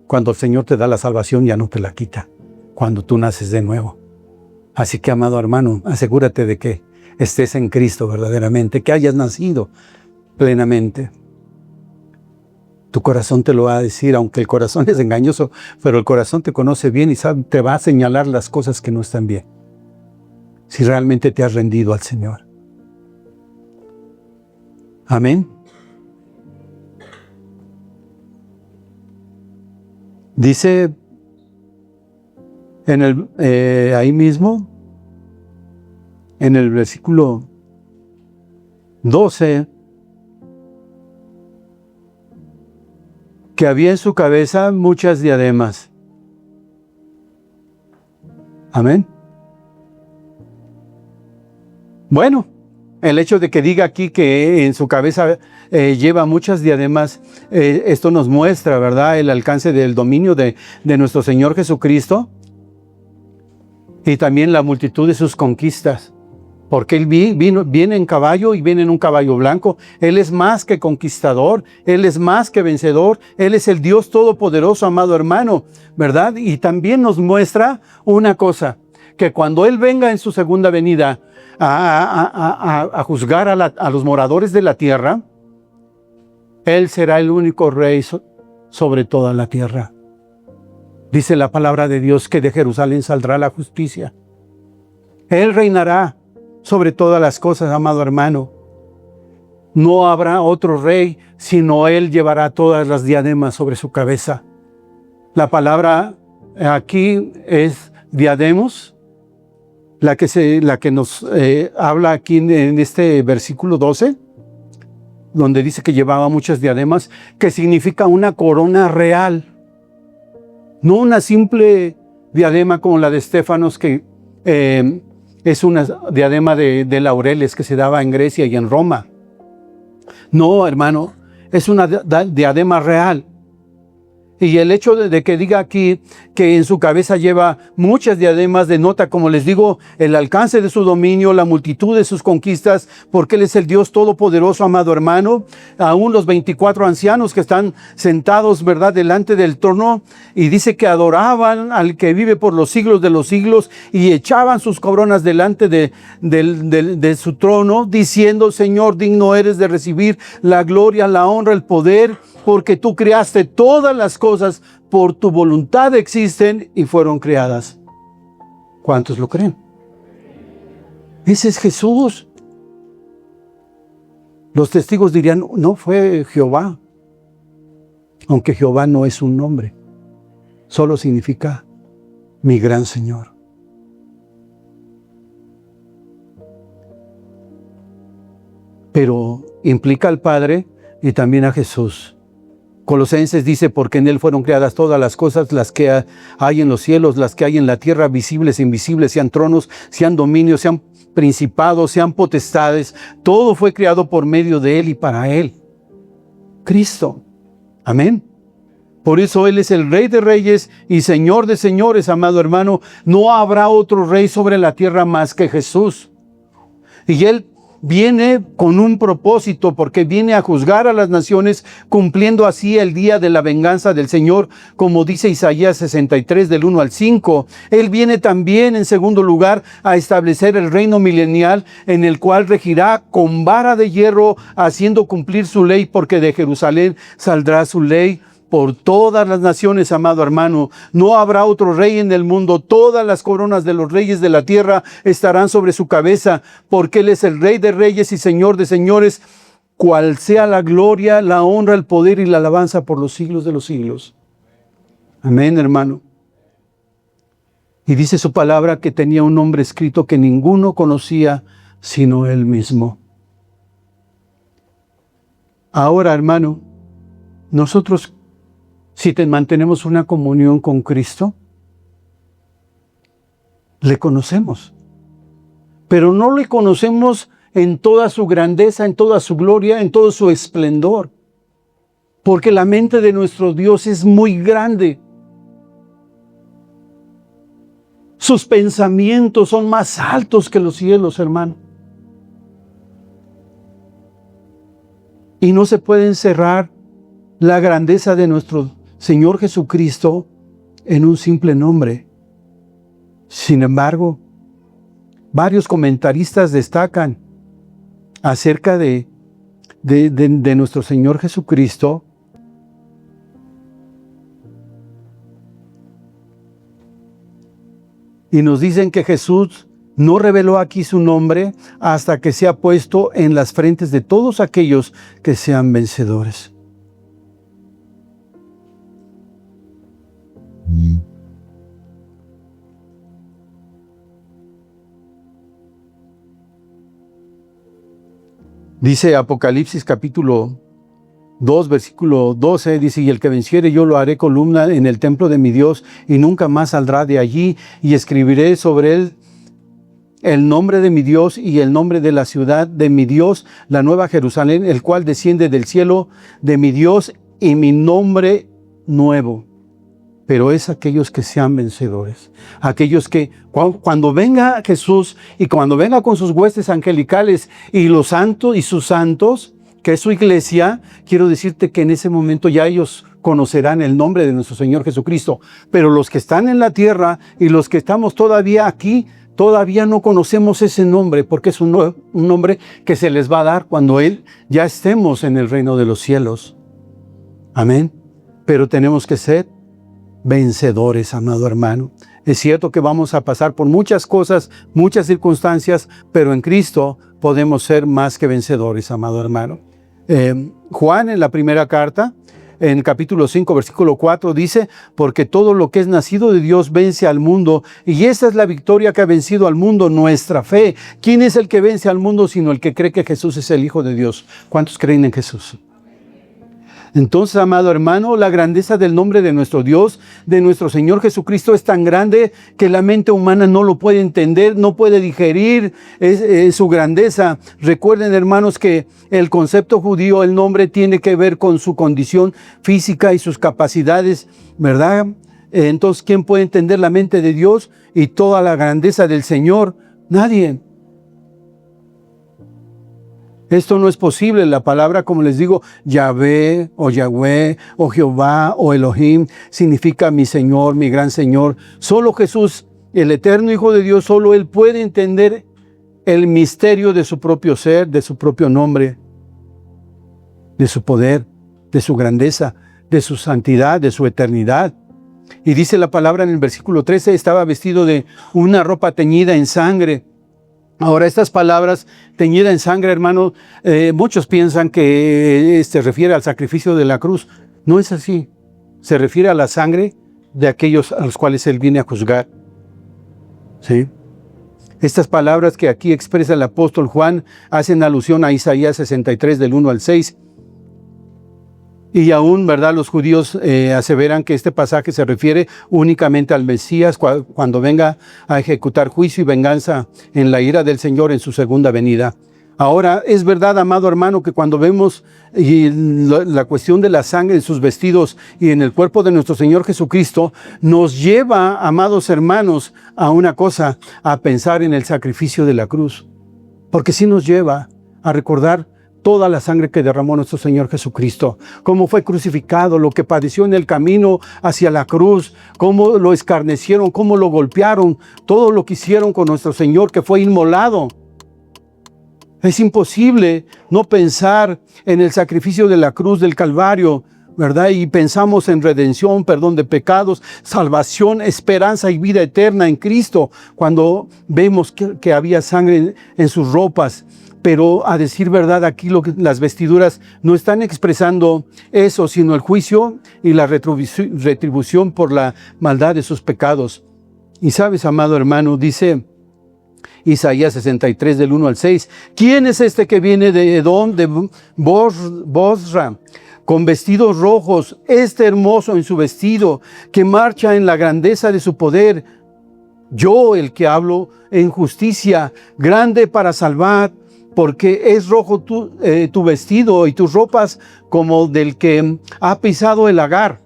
cuando el Señor te da la salvación ya no te la quita, cuando tú naces de nuevo. Así que, amado hermano, asegúrate de que estés en Cristo verdaderamente, que hayas nacido plenamente. Tu corazón te lo va a decir, aunque el corazón es engañoso, pero el corazón te conoce bien y te va a señalar las cosas que no están bien. Si realmente te has rendido al Señor. Amén. Dice en ahí mismo, en el versículo 12, que había en su cabeza muchas diademas. Amén. Bueno, el hecho de que diga aquí que en su cabeza lleva muchas diademas, esto nos muestra, ¿verdad?, el alcance del dominio de nuestro Señor Jesucristo y también la multitud de sus conquistas. Porque Él viene en caballo y viene en un caballo blanco. Él es más que conquistador, Él es más que vencedor, Él es el Dios todopoderoso, amado hermano, ¿verdad? Y también nos muestra una cosa, que cuando Él venga en su segunda venida a juzgar a los moradores de la tierra, Él será el único rey sobre toda la tierra. Dice la palabra de Dios que de Jerusalén saldrá la justicia. Él reinará sobre todas las cosas, amado hermano. No habrá otro rey, sino Él llevará todas las diademas sobre su cabeza. La palabra aquí es diademos, la que nos habla aquí en este versículo 12, donde dice que llevaba muchas diademas, que significa una corona real. No una simple diadema como la de Estéfanos, que es una diadema de laureles que se daba en Grecia y en Roma. No, hermano, es una diadema real. Y el hecho de que diga aquí que en su cabeza lleva muchas diademas denota, como les digo, el alcance de su dominio, la multitud de sus conquistas, porque Él es el Dios todopoderoso, amado hermano. Aún los 24 ancianos que están sentados, ¿verdad?, delante del trono, y dice que adoraban al que vive por los siglos de los siglos y echaban sus coronas delante de su trono, diciendo: Señor, digno eres de recibir la gloria, la honra, el poder, porque tú creaste todas las cosas, por tu voluntad existen y fueron creadas. ¿Cuántos lo creen? Ese es Jesús. Los testigos dirían: no, fue Jehová. Aunque Jehová no es un nombre, solo significa mi gran Señor. Pero implica al Padre y también a Jesús. Colosenses dice: porque en Él fueron creadas todas las cosas, las que hay en los cielos, las que hay en la tierra, visibles e invisibles, sean tronos, sean dominios, sean principados, sean potestades. Todo fue creado por medio de Él y para Él. Cristo. Amén. Por eso Él es el Rey de Reyes y Señor de Señores, amado hermano. No habrá otro Rey sobre la tierra más que Jesús. Y Él viene con un propósito, porque viene a juzgar a las naciones, cumpliendo así el día de la venganza del Señor, como dice Isaías 63, del 1 al 5. Él viene también, en segundo lugar, a establecer el reino milenial, en el cual regirá con vara de hierro, haciendo cumplir su ley, porque de Jerusalén saldrá su ley por todas las naciones, amado hermano. No habrá otro rey en el mundo. Todas las coronas de los reyes de la tierra estarán sobre su cabeza, porque Él es el Rey de Reyes y Señor de Señores, cual sea la gloria, la honra, el poder y la alabanza por los siglos de los siglos. Amén, hermano. Y dice su palabra que tenía un nombre escrito que ninguno conocía sino Él mismo. Ahora, hermano, nosotros, si mantenemos una comunión con Cristo, le conocemos. Pero no le conocemos en toda su grandeza, en toda su gloria, en todo su esplendor. Porque la mente de nuestro Dios es muy grande. Sus pensamientos son más altos que los cielos, hermano. Y no se puede encerrar la grandeza de nuestro Señor Jesucristo en un simple nombre. Sin embargo, varios comentaristas destacan acerca de nuestro Señor Jesucristo, y nos dicen que Jesús no reveló aquí su nombre hasta que sea puesto en las frentes de todos aquellos que sean vencedores. Dice Apocalipsis capítulo 2, versículo 12, dice: y el que venciere yo lo haré columna en el templo de mi Dios, y nunca más saldrá de allí, y escribiré sobre él el nombre de mi Dios y el nombre de la ciudad de mi Dios, la nueva Jerusalén, el cual desciende del cielo de mi Dios, y mi nombre nuevo. Pero es aquellos que sean vencedores, aquellos que cuando venga Jesús y cuando venga con sus huestes angelicales y los santos y sus santos, que es su iglesia, quiero decirte que en ese momento ya ellos conocerán el nombre de nuestro Señor Jesucristo. Pero los que están en la tierra y los que estamos todavía aquí, todavía no conocemos ese nombre, porque es un nombre que se les va a dar cuando Él ya estemos en el reino de los cielos. Amén. Pero tenemos que ser vencedores, amado hermano. Es cierto que vamos a pasar por muchas cosas, muchas circunstancias, pero en Cristo podemos ser más que vencedores, amado hermano. Juan, en la primera carta, en el capítulo 5, versículo 4, dice: porque todo lo que es nacido de Dios vence al mundo, y esa es la victoria que ha vencido al mundo, nuestra fe. ¿Quién es el que vence al mundo sino el que cree que Jesús es el Hijo de Dios? ¿Cuántos creen en Jesús? Entonces, amado hermano, la grandeza del nombre de nuestro Dios, de nuestro Señor Jesucristo, es tan grande que la mente humana no lo puede entender, no puede digerir su grandeza. Recuerden, hermanos, que el concepto judío, el nombre, tiene que ver con su condición física y sus capacidades, ¿verdad? Entonces, ¿quién puede entender la mente de Dios y toda la grandeza del Señor? Nadie. Esto no es posible. La palabra, como les digo, Yahvé o Yahweh o Jehová o Elohim, significa mi Señor, mi gran Señor. Solo Jesús, el eterno Hijo de Dios, solo Él puede entender el misterio de su propio ser, de su propio nombre, de su poder, de su grandeza, de su santidad, de su eternidad. Y dice la palabra en el versículo 13, estaba vestido de una ropa teñida en sangre. Ahora, estas palabras, teñida en sangre, hermano, muchos piensan que se refiere al sacrificio de la cruz. No es así. Se refiere a la sangre de aquellos a los cuales Él viene a juzgar. ¿Sí? Estas palabras que aquí expresa el apóstol Juan hacen alusión a Isaías 63, del 1 al 6. Y aún, ¿verdad?, los judíos aseveran que este pasaje se refiere únicamente al Mesías cuando venga a ejecutar juicio y venganza en la ira del Señor en su segunda venida. Ahora, es verdad, amado hermano, que cuando vemos la cuestión de la sangre en sus vestidos y en el cuerpo de nuestro Señor Jesucristo, nos lleva, amados hermanos, a una cosa, a pensar en el sacrificio de la cruz. Porque sí nos lleva a recordar toda la sangre que derramó nuestro Señor Jesucristo, cómo fue crucificado, lo que padeció en el camino hacia la cruz, cómo lo escarnecieron, cómo lo golpearon, todo lo que hicieron con nuestro Señor, que fue inmolado. Es imposible no pensar en el sacrificio de la cruz del Calvario, ¿verdad? Y pensamos en redención, perdón de pecados, salvación, esperanza y vida eterna en Cristo, cuando vemos que había sangre en sus ropas. Pero a decir verdad, aquí las vestiduras no están expresando eso, sino el juicio y la retribución por la maldad de sus pecados. Y sabes, amado hermano, dice Isaías 63 del 1 al 6, ¿quién es este que viene de Edom, de Bosra, con vestidos rojos, este hermoso en su vestido, que marcha en la grandeza de su poder? Yo, el que hablo en justicia, grande para salvar, porque es rojo tu vestido y tus ropas como del que ha pisado el lagar.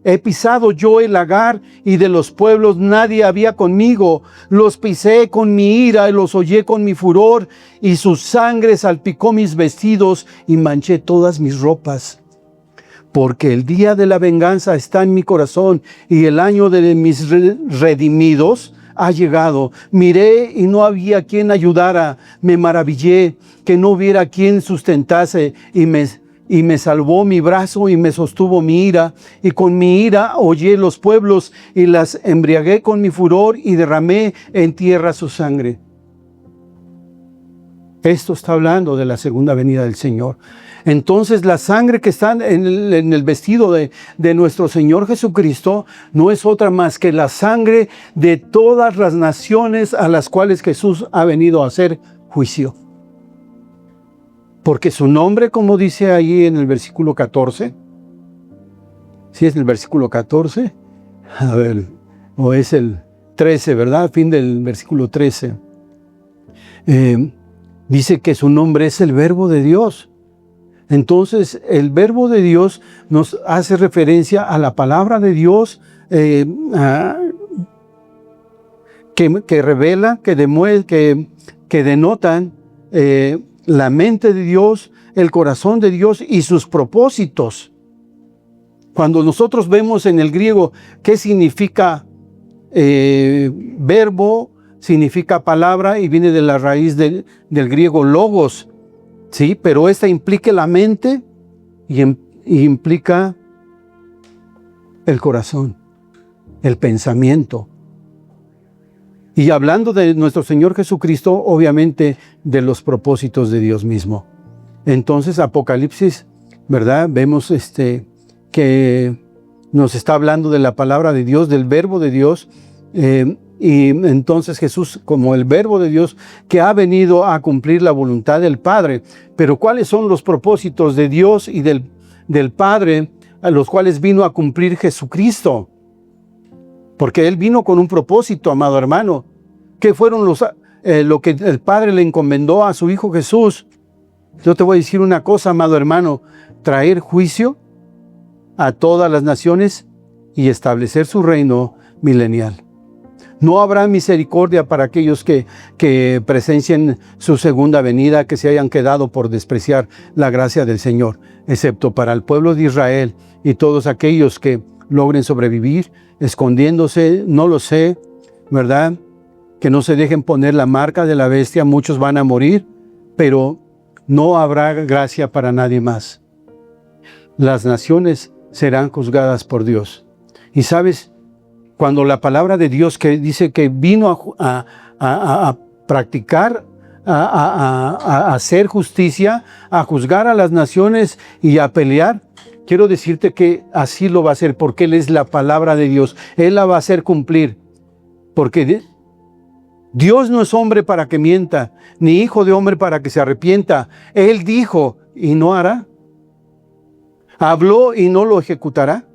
He pisado yo el lagar, y de los pueblos nadie había conmigo. Los pisé con mi ira y los hollé con mi furor, y su sangre salpicó mis vestidos y manché todas mis ropas. Porque el día de la venganza está en mi corazón, y el año de mis redimidos ha llegado. Miré y no había quien ayudara. Me maravillé que no hubiera quien sustentase, y me salvó mi brazo y me sostuvo mi ira. Y con mi ira hollé los pueblos y las embriagué con mi furor, y derramé en tierra su sangre. Esto está hablando de la segunda venida del Señor. Entonces la sangre que está en el vestido de nuestro Señor Jesucristo no es otra más que la sangre de todas las naciones a las cuales Jesús ha venido a hacer juicio. Porque su nombre, como dice ahí en el versículo 14, ¿sí es el versículo 14? A ver, o es el 13, ¿verdad? Fin del versículo 13. Dice que su nombre es el Verbo de Dios. Entonces, el Verbo de Dios nos hace referencia a la palabra de Dios que revela, que demuestra, que denotan la mente de Dios, el corazón de Dios y sus propósitos. Cuando nosotros vemos en el griego qué significa verbo, significa palabra y viene de la raíz del griego logos, ¿sí? Pero esta implica la mente y implica el corazón, el pensamiento. Y hablando de nuestro Señor Jesucristo, obviamente de los propósitos de Dios mismo. Entonces Apocalipsis, ¿verdad? Vemos que nos está hablando de la palabra de Dios, del Verbo de Dios, y entonces Jesús como el Verbo de Dios que ha venido a cumplir la voluntad del Padre. Pero ¿cuáles son los propósitos de Dios y del Padre a los cuales vino a cumplir Jesucristo? Porque Él vino con un propósito, amado hermano. ¿Qué fueron lo que el Padre le encomendó a su Hijo Jesús? Yo te voy a decir una cosa, amado hermano: traer juicio a todas las naciones y establecer su reino milenial. No habrá misericordia para aquellos que presencien su segunda venida, que se hayan quedado por despreciar la gracia del Señor, excepto para el pueblo de Israel y todos aquellos que logren sobrevivir, escondiéndose, no lo sé, ¿verdad? Que no se dejen poner la marca de la bestia. Muchos van a morir, pero no habrá gracia para nadie más. Las naciones serán juzgadas por Dios. Y sabes, cuando la palabra de Dios que dice que vino a practicar, a hacer justicia, a juzgar a las naciones y a pelear, quiero decirte que así lo va a hacer, porque Él es la palabra de Dios. Él la va a hacer cumplir, porque Dios no es hombre para que mienta, ni hijo de hombre para que se arrepienta. Él dijo y no hará. Habló y no lo ejecutará.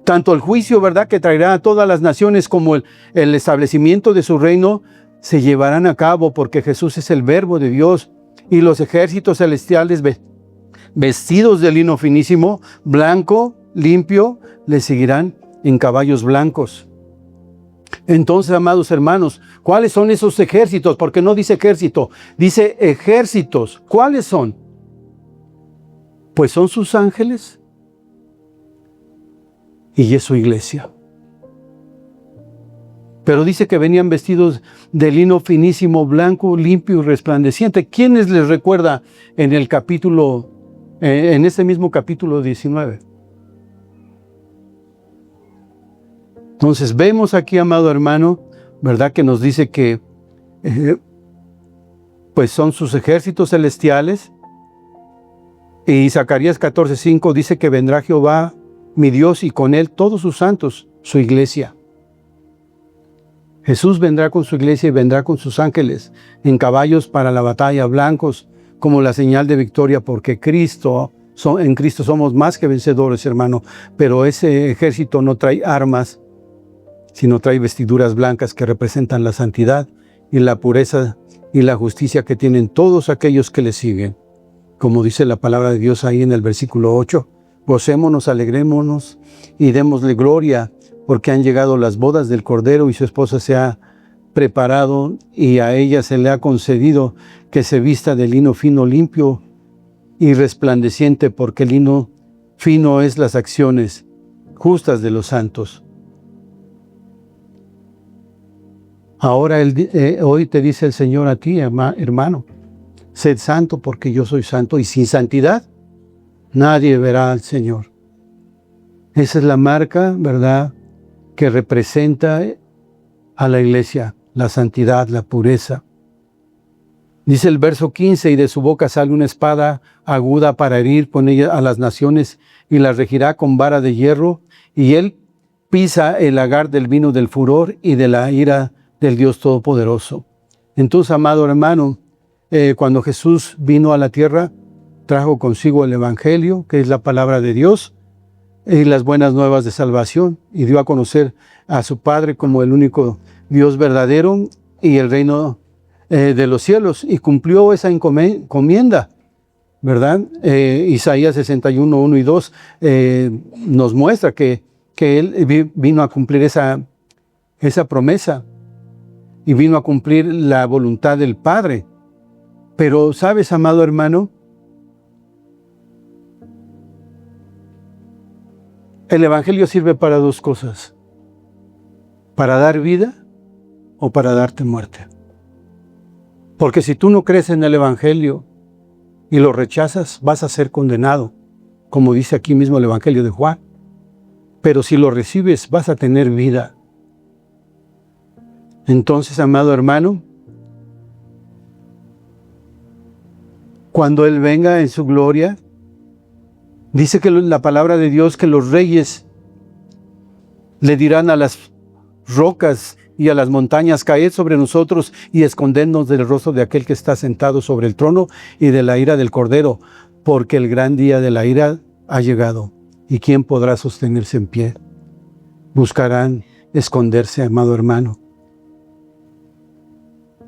Tanto el juicio, ¿verdad?, que traerá a todas las naciones, como el establecimiento de su reino, se llevarán a cabo, porque Jesús es el Verbo de Dios. y los ejércitos celestiales vestidos de lino finísimo, blanco, limpio, le seguirán en caballos blancos. Entonces, amados hermanos, ¿cuáles son esos ejércitos? Porque no dice ejército, dice ejércitos. ¿Cuáles son? Pues son sus ángeles y es su iglesia. Pero dice que venían vestidos de lino finísimo, blanco, limpio y resplandeciente. ¿Quiénes les recuerda en el capítulo, en este mismo capítulo 19? Entonces vemos aquí, amado hermano, ¿verdad? Que nos dice que pues son sus ejércitos celestiales. Y Zacarías 14:5 dice que vendrá Jehová, mi Dios, y con él todos sus santos, su iglesia. Jesús vendrá con su iglesia y vendrá con sus ángeles en caballos para la batalla, blancos como la señal de victoria, porque en Cristo somos más que vencedores, hermano. Pero ese ejército no trae armas, sino trae vestiduras blancas que representan la santidad y la pureza y la justicia que tienen todos aquellos que le siguen. Como dice la palabra de Dios ahí en el versículo 8, gocémonos, alegrémonos y démosle gloria, porque han llegado las bodas del Cordero y su esposa se ha preparado y a ella se le ha concedido que se vista de lino fino, limpio y resplandeciente, porque el lino fino es las acciones justas de los santos. Ahora hoy te dice el Señor a ti, hermano, sed santo porque yo soy santo, y sin santidad nadie verá al Señor. Esa es la marca, ¿verdad?, que representa a la iglesia, la santidad, la pureza. Dice el verso 15, y de su boca sale una espada aguda para herir con ella a las naciones, y las regirá con vara de hierro, y él pisa el lagar del vino del furor y de la ira del Dios Todopoderoso. Entonces, amado hermano, cuando Jesús vino a la tierra, trajo consigo el Evangelio, que es la palabra de Dios, y las buenas nuevas de salvación, y dio a conocer a su Padre como el único Dios verdadero y el reino de los cielos, y cumplió esa encomienda, ¿verdad? Isaías 61, 1 y 2 nos muestra que Él vino a cumplir esa promesa, y vino a cumplir la voluntad del Padre. Pero, ¿sabes, amado hermano? El Evangelio sirve para dos cosas: para dar vida o para darte muerte. Porque si tú no crees en el Evangelio y lo rechazas, vas a ser condenado, como dice aquí mismo el Evangelio de Juan. Pero si lo recibes, vas a tener vida. Entonces, amado hermano, cuando Él venga en su gloria, dice que la palabra de Dios que los reyes le dirán a las rocas y a las montañas: caed sobre nosotros y escondednos del rostro de aquel que está sentado sobre el trono y de la ira del Cordero, porque el gran día de la ira ha llegado. ¿Y quién podrá sostenerse en pie? Buscarán esconderse, amado hermano.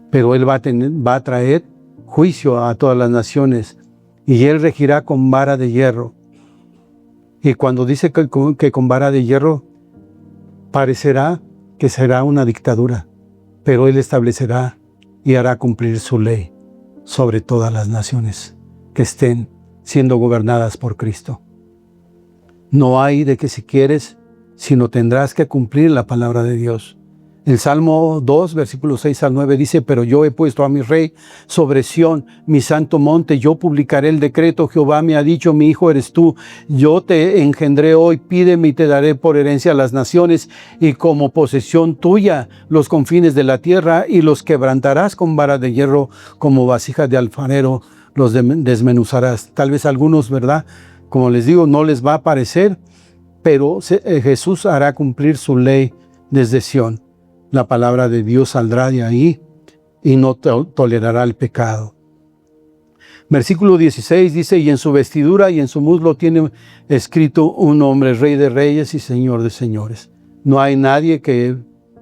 Pero Él va a traer juicio a todas las naciones, y Él regirá con vara de hierro. Y cuando dice que con vara de hierro, parecerá que será una dictadura, pero Él establecerá y hará cumplir su ley sobre todas las naciones que estén siendo gobernadas por Cristo. No hay de que si quieres, sino tendrás que cumplir la palabra de Dios. El Salmo 2, versículos 6 al 9 dice: pero yo he puesto a mi rey sobre Sión, mi santo monte, yo publicaré el decreto. Jehová me ha dicho: mi hijo eres tú, yo te engendré hoy, pídeme y te daré por herencia a las naciones, y como posesión tuya los confines de la tierra, y los quebrantarás con vara de hierro, como vasija de alfarero los desmenuzarás. Tal vez algunos, ¿verdad?, como les digo, no les va a parecer, pero Jesús hará cumplir su ley desde Sión. La palabra de Dios saldrá de ahí y no tolerará el pecado. Versículo 16 dice: y en su vestidura y en su muslo tiene escrito un nombre: Rey de Reyes y Señor de Señores. No hay nadie que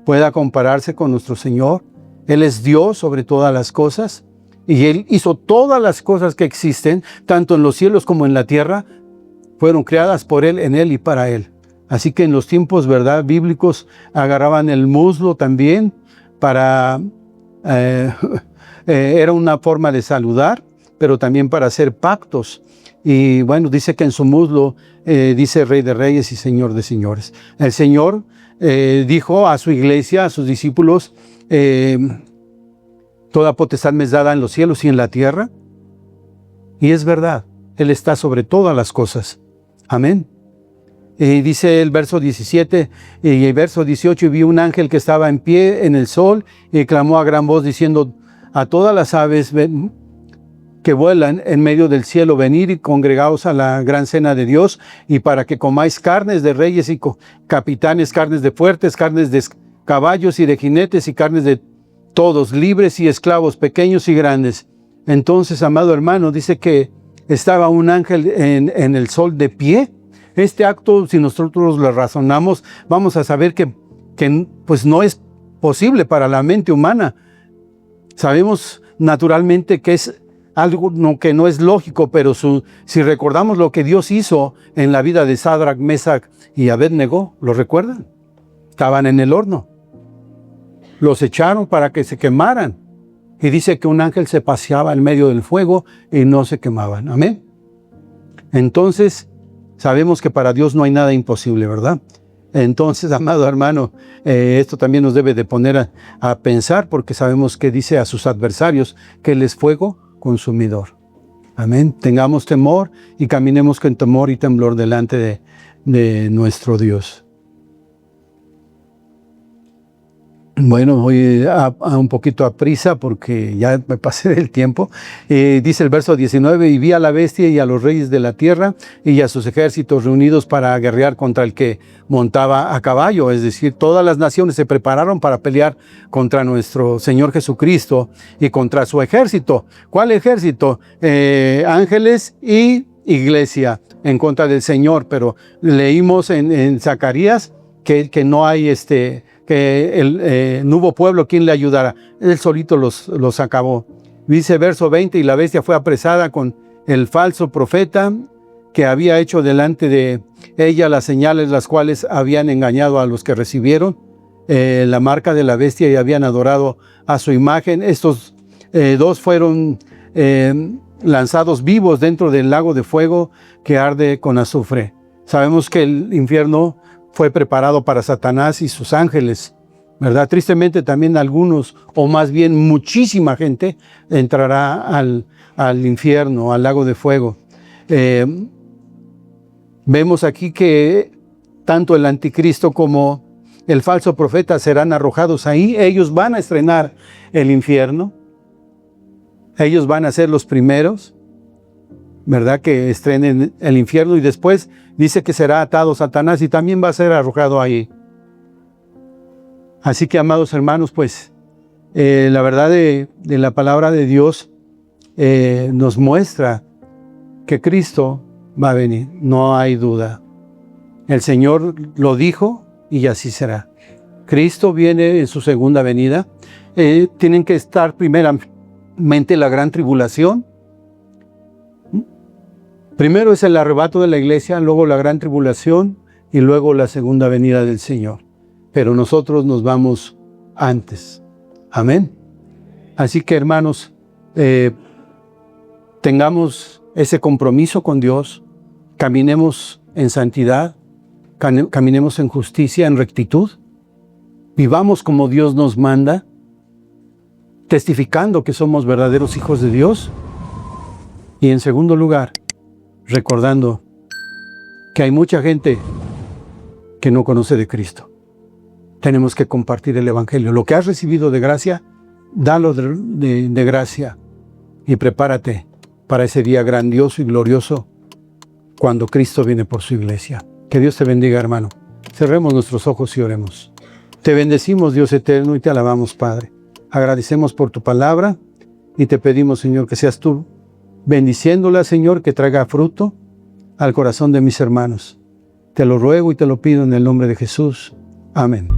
pueda compararse con nuestro Señor. Él es Dios sobre todas las cosas, y Él hizo todas las cosas que existen, tanto en los cielos como en la tierra, fueron creadas por Él, en Él y para Él. Así que en los tiempos, ¿verdad?, bíblicos, agarraban el muslo también para... era una forma de saludar, pero también para hacer pactos. Y bueno, dice que en su muslo dice Rey de Reyes y Señor de Señores. El Señor dijo a su iglesia, a sus discípulos, toda potestad me es dada en los cielos y en la tierra. Y es verdad, Él está sobre todas las cosas. Amén. Y dice el verso 17 y el verso 18, y vi un ángel que estaba en pie en el sol y clamó a gran voz diciendo a todas las aves que vuelan en medio del cielo, venid y congregaos a la gran cena de Dios, y para que comáis carnes de reyes y capitanes, carnes de fuertes, carnes de caballos y de jinetes, y carnes de todos, libres y esclavos, pequeños y grandes. Entonces, amado hermano, dice que estaba un ángel en el sol de pie. Este acto, si nosotros lo razonamos, vamos a saber que pues no es posible para la mente humana. Sabemos naturalmente que es algo que no es lógico, pero si recordamos lo que Dios hizo en la vida de Sadrach, Mesach y Abednego, ¿lo recuerdan? Estaban en el horno. Los echaron para que se quemaran. Y dice que un ángel se paseaba en medio del fuego y no se quemaban. Amén. Entonces, sabemos que para Dios no hay nada imposible, ¿verdad? Entonces, amado hermano, esto también nos debe de poner a pensar, porque sabemos que dice a sus adversarios que Él es fuego consumidor. Amén. Tengamos temor y caminemos con temor y temblor delante de nuestro Dios. Bueno, voy un poquito a prisa porque ya me pasé del tiempo. Dice el verso 19, y vi a la bestia y a los reyes de la tierra y a sus ejércitos reunidos para guerrear contra el que montaba a caballo. Es decir, todas las naciones se prepararon para pelear contra nuestro Señor Jesucristo y contra su ejército. ¿Cuál ejército? Ángeles y iglesia en contra del Señor. Pero leímos en Zacarías que no hay que no hubo pueblo quien le ayudara. Él solito los acabó. Dice verso 20, y la bestia fue apresada con el falso profeta que había hecho delante de ella las señales, las cuales habían engañado a los que recibieron la marca de la bestia y habían adorado a su imagen. Estos dos fueron lanzados vivos dentro del lago de fuego que arde con azufre. Sabemos que el infierno fue preparado para Satanás y sus ángeles, ¿verdad? Tristemente también algunos, o más bien muchísima gente, entrará al infierno, al lago de fuego. Vemos aquí que tanto el anticristo como el falso profeta serán arrojados ahí. Ellos van a estrenar el infierno. Ellos van a ser los primeros, ¿verdad?, que estrenen el infierno, y después dice que será atado Satanás y también va a ser arrojado ahí. Así que, amados hermanos, pues la verdad de la palabra de Dios nos muestra que Cristo va a venir, no hay duda. El Señor lo dijo y así será. Cristo viene en su segunda venida. Tienen que estar primeramente la gran tribulación. Primero es el arrebato de la iglesia, luego la gran tribulación y luego la segunda venida del Señor. Pero nosotros nos vamos antes. Amén. Así que, hermanos, tengamos ese compromiso con Dios, caminemos en santidad, caminemos en justicia, en rectitud, vivamos como Dios nos manda, testificando que somos verdaderos hijos de Dios. Y en segundo lugar, recordando que hay mucha gente que no conoce de Cristo. Tenemos que compartir el Evangelio. Lo que has recibido de gracia, dalo de gracia y prepárate para ese día grandioso y glorioso cuando Cristo viene por su iglesia. Que Dios te bendiga, hermano. Cerremos nuestros ojos y oremos. Te bendecimos, Dios eterno, y te alabamos, Padre. Agradecemos por tu palabra y te pedimos, Señor, que seas tú bendiciéndola, Señor, que traiga fruto al corazón de mis hermanos. Te lo ruego y te lo pido en el nombre de Jesús. Amén.